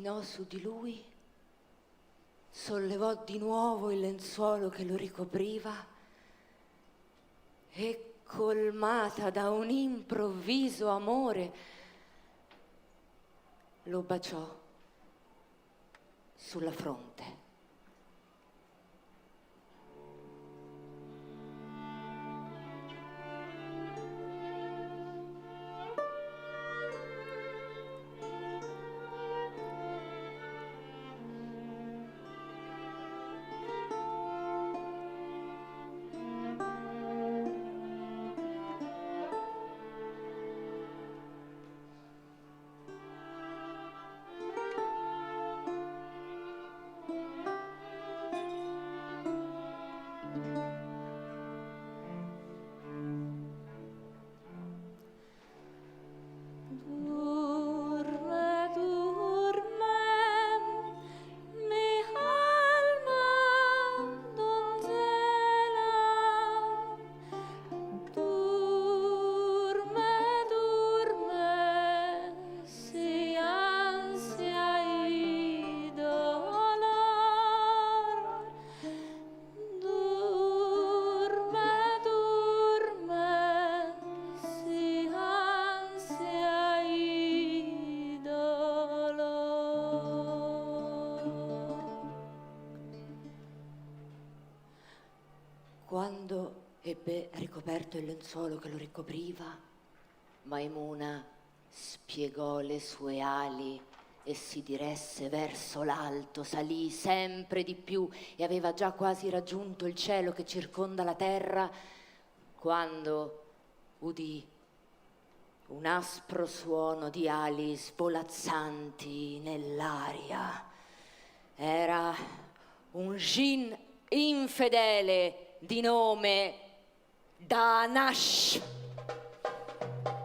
Speaker 8: chinò su di lui, sollevò di nuovo il lenzuolo che lo ricopriva e, colmata da un improvviso amore, lo baciò sulla fronte. Quando ebbe ricoperto il lenzuolo che lo ricopriva, Maimuna spiegò le sue ali e si diresse verso l'alto, salì sempre di più e aveva già quasi raggiunto il cielo che circonda la terra, quando udì un aspro suono di ali svolazzanti nell'aria. Era un djinn infedele di nome Dahnash.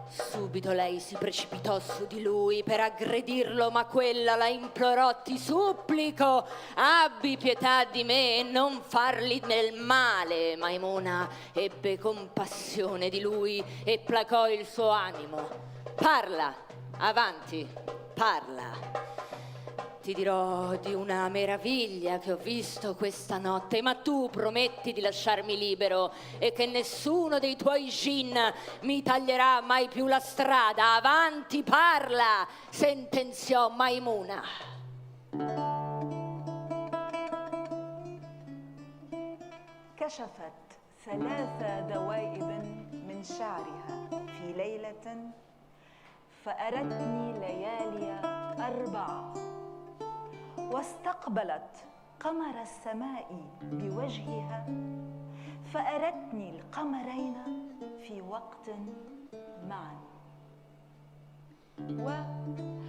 Speaker 8: Subito lei si precipitò su di lui per aggredirlo, ma quella la implorò: ti supplico, abbi pietà di me e non fargli del male. Maimuna ebbe compassione di lui e placò il suo animo. Parla, avanti, parla. Ti dirò di una meraviglia che ho visto questa notte, ma tu prometti di lasciarmi libero e che nessuno dei tuoi djinn mi taglierà mai più la strada. Avanti, parla, sentenziò Maimuna.
Speaker 9: كشفت 3 دوائب من شعرها في ليلة فأرتني ليالي 4 واستقبلت قمر السماء بوجهها فأرتني القمرين في وقت معا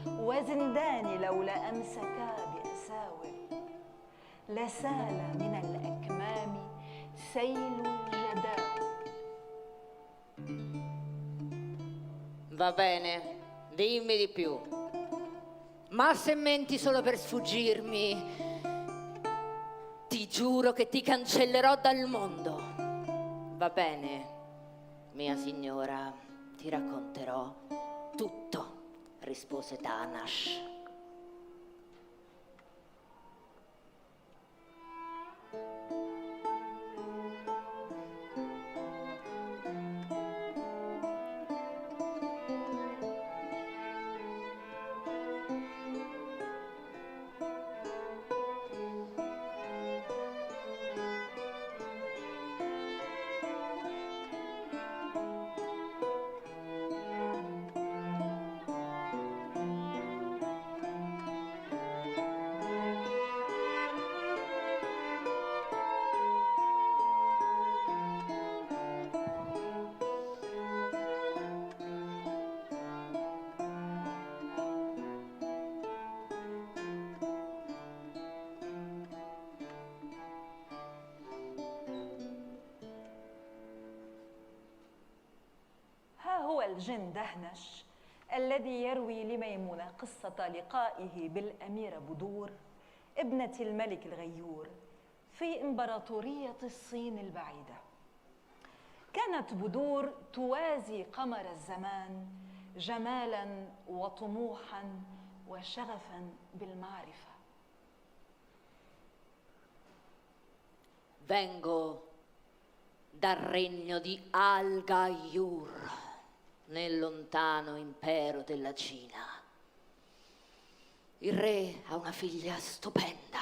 Speaker 9: وزنداني لولا أمسكا بأساور لسال من الأكمام سيل الجداول.
Speaker 8: Va bene, dimmi di più. Ma se menti solo per sfuggirmi, ti giuro che ti cancellerò dal mondo. Va bene, mia signora, ti racconterò tutto, rispose Dahnash.
Speaker 9: الجن دهنش الذي يروي لميمونة قصة لقائه بالأميرة بدور ابنة الملك الغيور في إمبراطورية الصين البعيدة. كانت بدور توازي قمر الزمان جمالا وطموحا وشغفا بالمعرفة.
Speaker 8: Vengo dal regno di Al-Ghayur, nel lontano impero della Cina. Il re ha una figlia stupenda,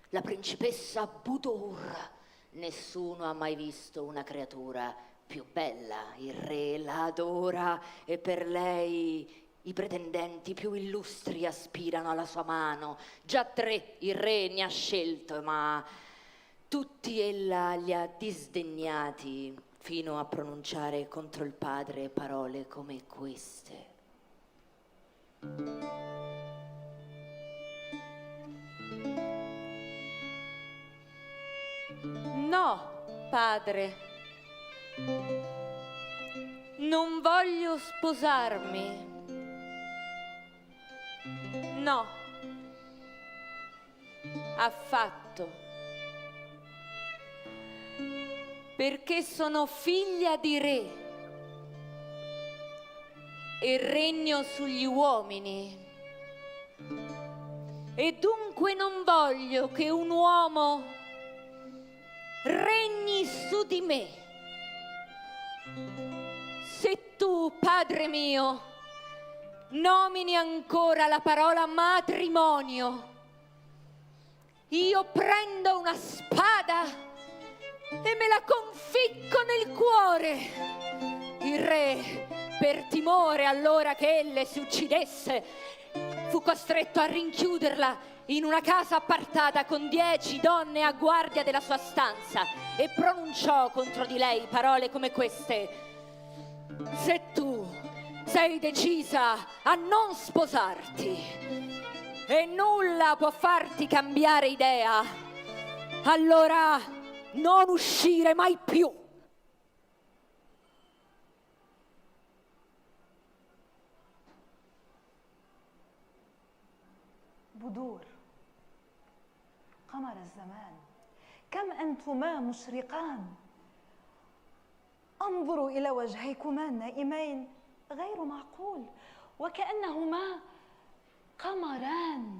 Speaker 8: la principessa Budur. Nessuno ha mai visto una creatura più bella. Il re la adora e per lei i pretendenti più illustri aspirano alla sua mano. Già 3 il re ne ha scelto, ma tutti ella li ha disdegnati fino a pronunciare contro il padre parole come queste. No, padre, non voglio sposarmi. No, affatto. Perché sono figlia di re e regno sugli uomini. E dunque non voglio che un uomo regni su di me. Se tu, padre mio, nomini ancora la parola matrimonio, io prendo una spada e me la conficco nel cuore. Il re, per timore allora che elle si uccidesse, fu costretto a rinchiuderla in una casa appartata con 10 donne a guardia della sua stanza e pronunciò contro di lei parole come queste: se tu sei decisa a non sposarti e nulla può farti cambiare idea, allora non uscire mai più.
Speaker 9: بدور قمر الزمان، كم أنتما مشرقان. أنظر إلى وجهيكما النائمين غير معقول، وكأنهما قمران.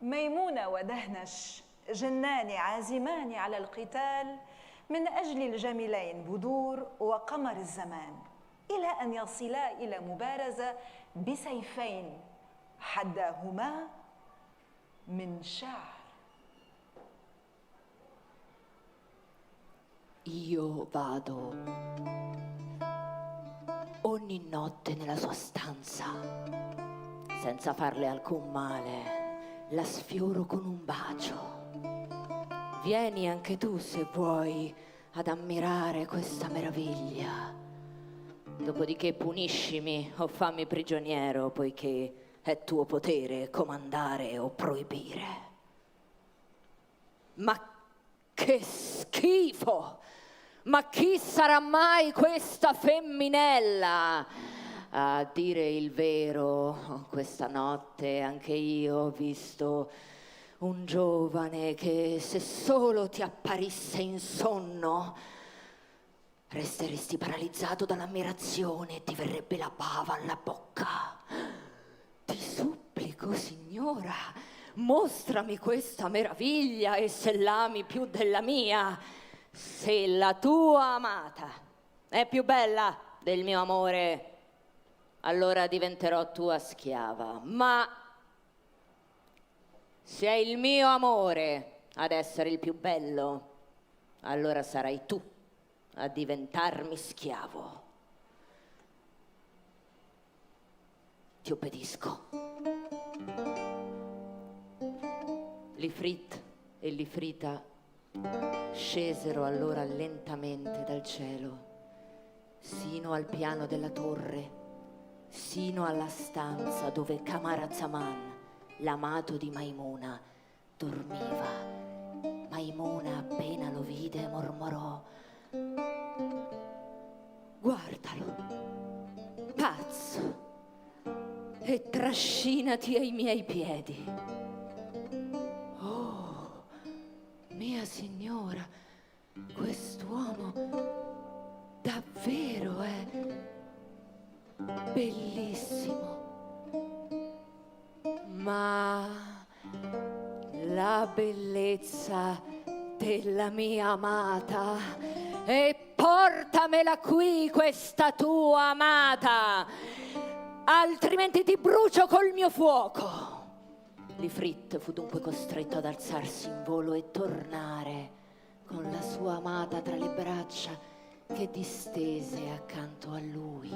Speaker 9: ميمونة ودهنش جنان عازمان على القتال من أجل الجميلين بدور وقمر الزمان، إلى أن يصلا إلى مبارزة بسيفين حداهما من شعر.
Speaker 8: Io vado ogni notte nella sua stanza, senza farle alcun male, la sfioro con un bacio. Vieni anche tu, se vuoi, ad ammirare questa meraviglia. Dopodiché puniscimi o fammi prigioniero, poiché è tuo potere comandare o proibire. Ma che schifo! Ma chi sarà mai questa femminella? A dire il vero, questa notte anche io ho visto un giovane che, se solo ti apparisse in sonno, resteresti paralizzato dall'ammirazione e ti verrebbe la bava alla bocca. Ti supplico, signora, mostrami questa meraviglia, e se l'ami più della mia, se la tua amata è più bella del mio amore, allora diventerò tua schiava. Ma se è il mio amore ad essere il più bello, allora sarai tu a diventarmi schiavo. Ti obbedisco. L'Ifrit e l'Ifrita scesero allora lentamente dal cielo, sino al piano della torre, sino alla stanza dove Camarazzaman, l'amato di Maimuna, dormiva. Maimuna, appena lo vide, mormorò: guardalo, pazzo, e trascinati ai miei piedi. Mia signora, quest'uomo davvero è bellissimo, ma la bellezza della mia amata, e portamela qui questa tua amata, altrimenti ti brucio col mio fuoco. L'Ifrit fu dunque costretto ad alzarsi in volo e tornare con la sua amata tra le braccia che distese accanto a lui.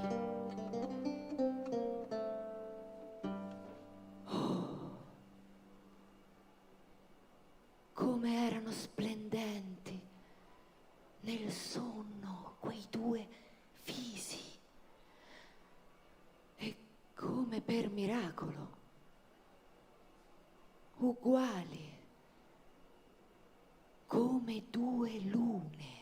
Speaker 8: Oh, come erano splendenti nel sonno quei due visi, e come per miracolo uguali come due lune.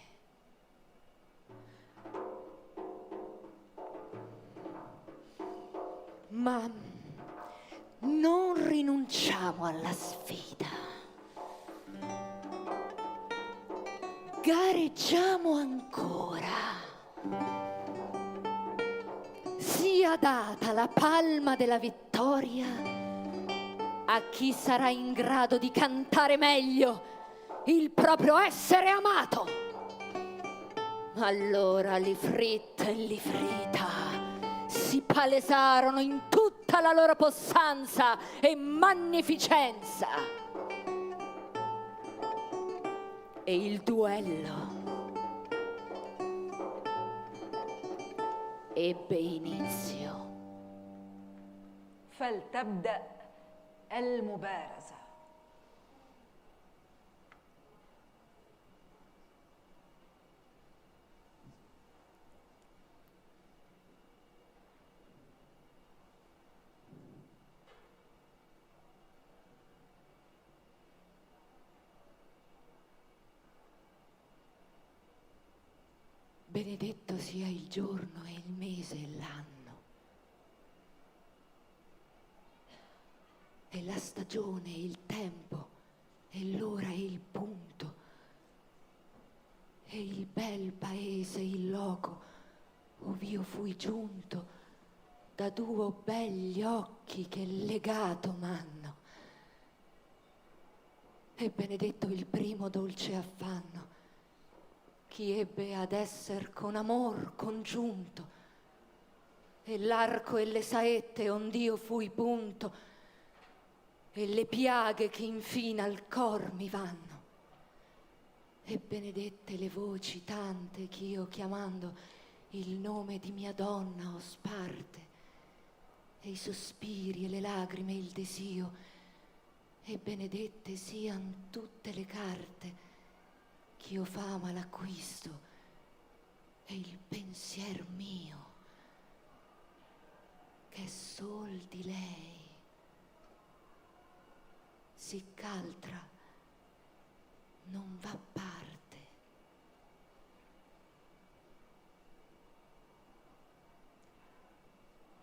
Speaker 8: Ma non rinunciamo alla sfida. Gareggiamo ancora. Sia data la palma della vittoria a chi sarà in grado di cantare meglio il proprio essere amato. Allora l'Ifrit e l'Ifrita si palesarono in tutta la loro possanza e magnificenza. E il duello ebbe inizio.
Speaker 9: فلتبدأ المبارزة.
Speaker 8: Benedetto sia il giorno e il mese e l'anno, e la stagione e il tempo, e l'ora e il punto, e il bel paese e il loco, ov'io fui giunto da duo begli occhi che legato m'hanno. E benedetto il primo dolce affanno, chi ebbe ad esser con amor congiunto, e l'arco e le saette ond'io fui punto, e le piaghe che infine al cor mi vanno. E benedette le voci tante ch'io chiamando il nome di mia donna ho sparte, e i sospiri e le lagrime e il desio, e benedette sian tutte le carte ch'io fama l'acquisto, e il pensier mio che sol di lei sicc'altra non va parte.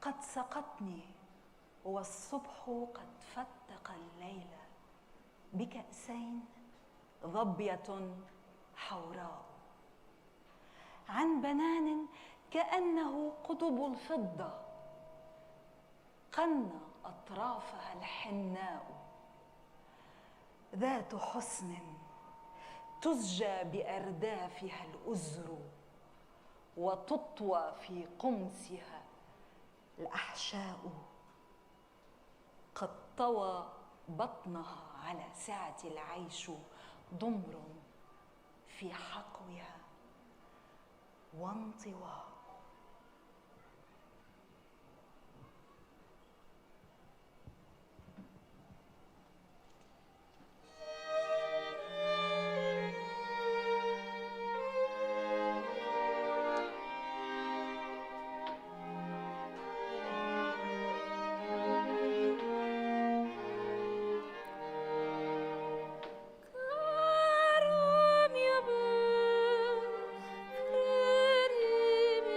Speaker 9: قد سقتني والصبح قد فتق الليل بكأسين ظبية حوراء عن بنان كأنه قطب الفضة قن أطرافها الحناء ذات حسن تسجى بأردافها الأزر وتطوى في قمصها الأحشاء قد طوى بطنها على سعة العيش ضمر في حقوها وانطواء
Speaker 8: Caro mio ben, credimi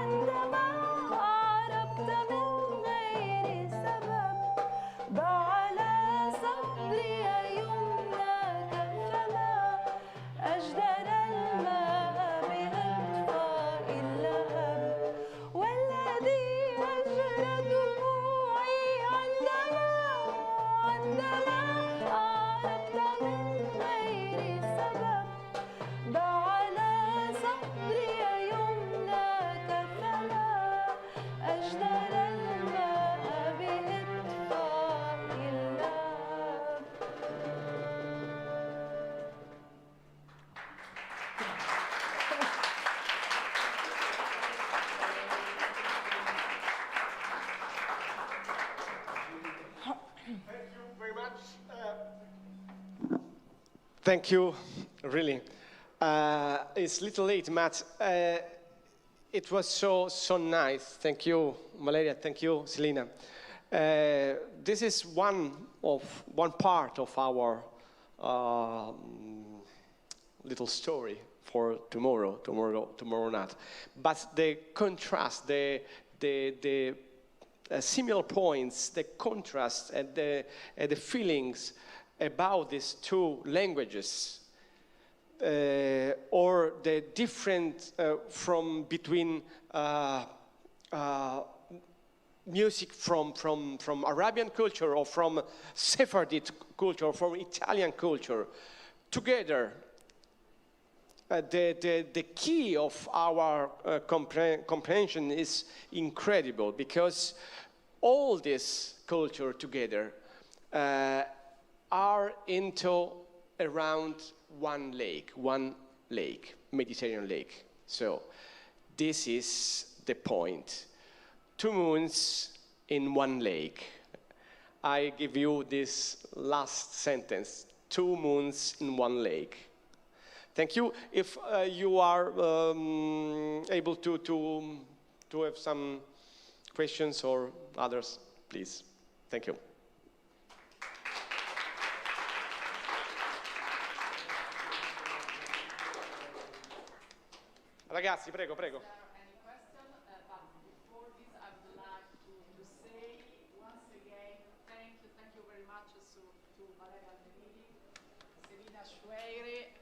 Speaker 9: عندما عربت من غير سبب ضاع على صدري يمناك فما أجدر الماء بإطفاء اللهب والذي أجرى دموعي عندما عربت من غير سبب ضاع على صدري يمناك فما أجدر الماء بإطفاء اللهب.
Speaker 7: Thank you, really. It's a little late, Matt. It was so nice. Thank you, Valeria. Thank you, Selena. This is one part of our little story for tomorrow night. But the contrast, the similar points, the contrast and the feelings about these two languages, or the different from between music from Arabian culture or from Sephardic culture or from Italian culture together. The key of our comprehension is incredible because all this culture together are into around one lake, Mediterranean lake. So this is the point. 2 moons in one lake. I give you this last sentence, 2 moons in one lake. Thank you. If you are able to have some questions or others, please. Thank you. Ragazzi, prego.
Speaker 1: Any question? But before this, I would like to say once again thank you very much to Valeria Alberini, Selina Schueri,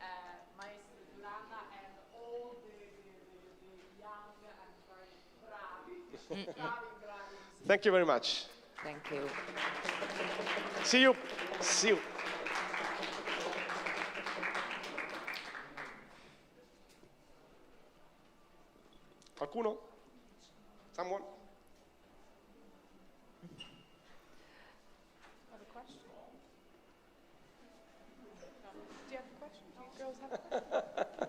Speaker 1: Maestro Durana, and all the young and very bravi.
Speaker 7: Thank you very much.
Speaker 8: Thank you.
Speaker 7: See you. Qualcuno? Someone?
Speaker 1: Have a question? No. Do you have a question? Do you girls have a question?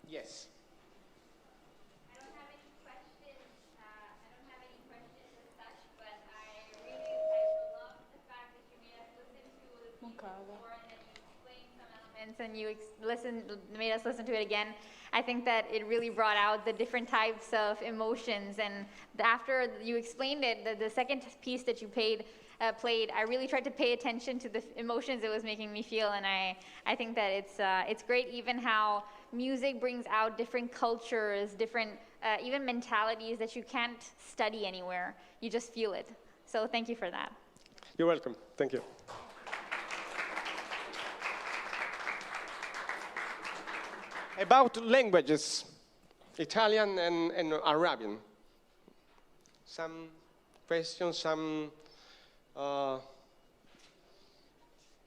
Speaker 7: Yes.
Speaker 4: I don't have any questions. As such, but I love the fact that you made us listen to the piece before and then you explained some elements and you made us listen to it again. I think that it really brought out the different types of emotions. And after you explained it, the second piece that you played, I really tried to pay attention to the emotions it was making me feel, and I think that it's great even how music brings out different cultures, different even mentalities that you can't study anywhere. You just feel it. So thank you for that.
Speaker 7: You're welcome. Thank you. About languages, Italian and Arabian. Some questions, some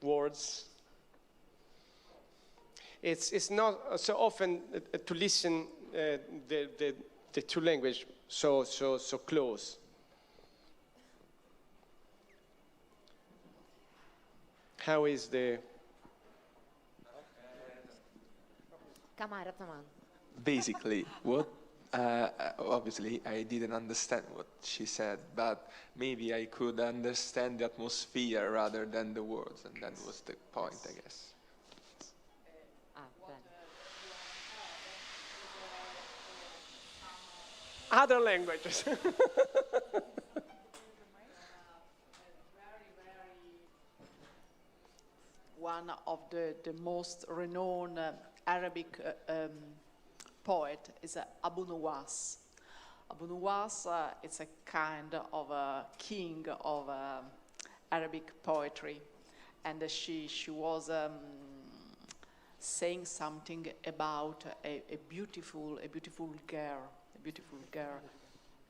Speaker 7: words. It's not so often to listen the two languages so close. How is the
Speaker 5: Basically, what obviously I didn't understand what she said, but maybe I could understand the atmosphere rather than the words, and that was the point, I guess.
Speaker 7: other languages?
Speaker 1: one of the most renowned Arabic poet, is Abu Nuwas. Abu Nuwas is a kind of a king of Arabic poetry, and she was saying something about a beautiful girl,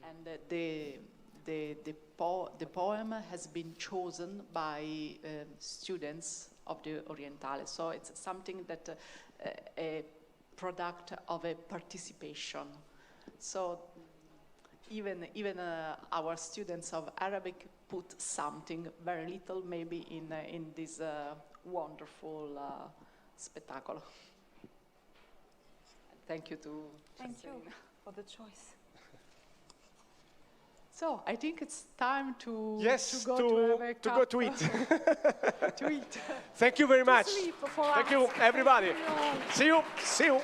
Speaker 1: and the poem has been chosen by students of the Orientale, so it's something that a product of a participation. So even our students of Arabic put something very little maybe in this wonderful spettacolo. Thank you to
Speaker 9: Thank you
Speaker 1: Cesarina.
Speaker 9: for the choice.
Speaker 1: So I think it's time to
Speaker 7: Yes,
Speaker 1: go
Speaker 7: to
Speaker 1: have a
Speaker 7: go
Speaker 1: cup
Speaker 7: to eat.
Speaker 1: to eat.
Speaker 7: Thank you very much.
Speaker 1: Sleep for
Speaker 7: Thank
Speaker 1: us.
Speaker 7: you, everybody.
Speaker 1: Thank you.
Speaker 7: See you. See you.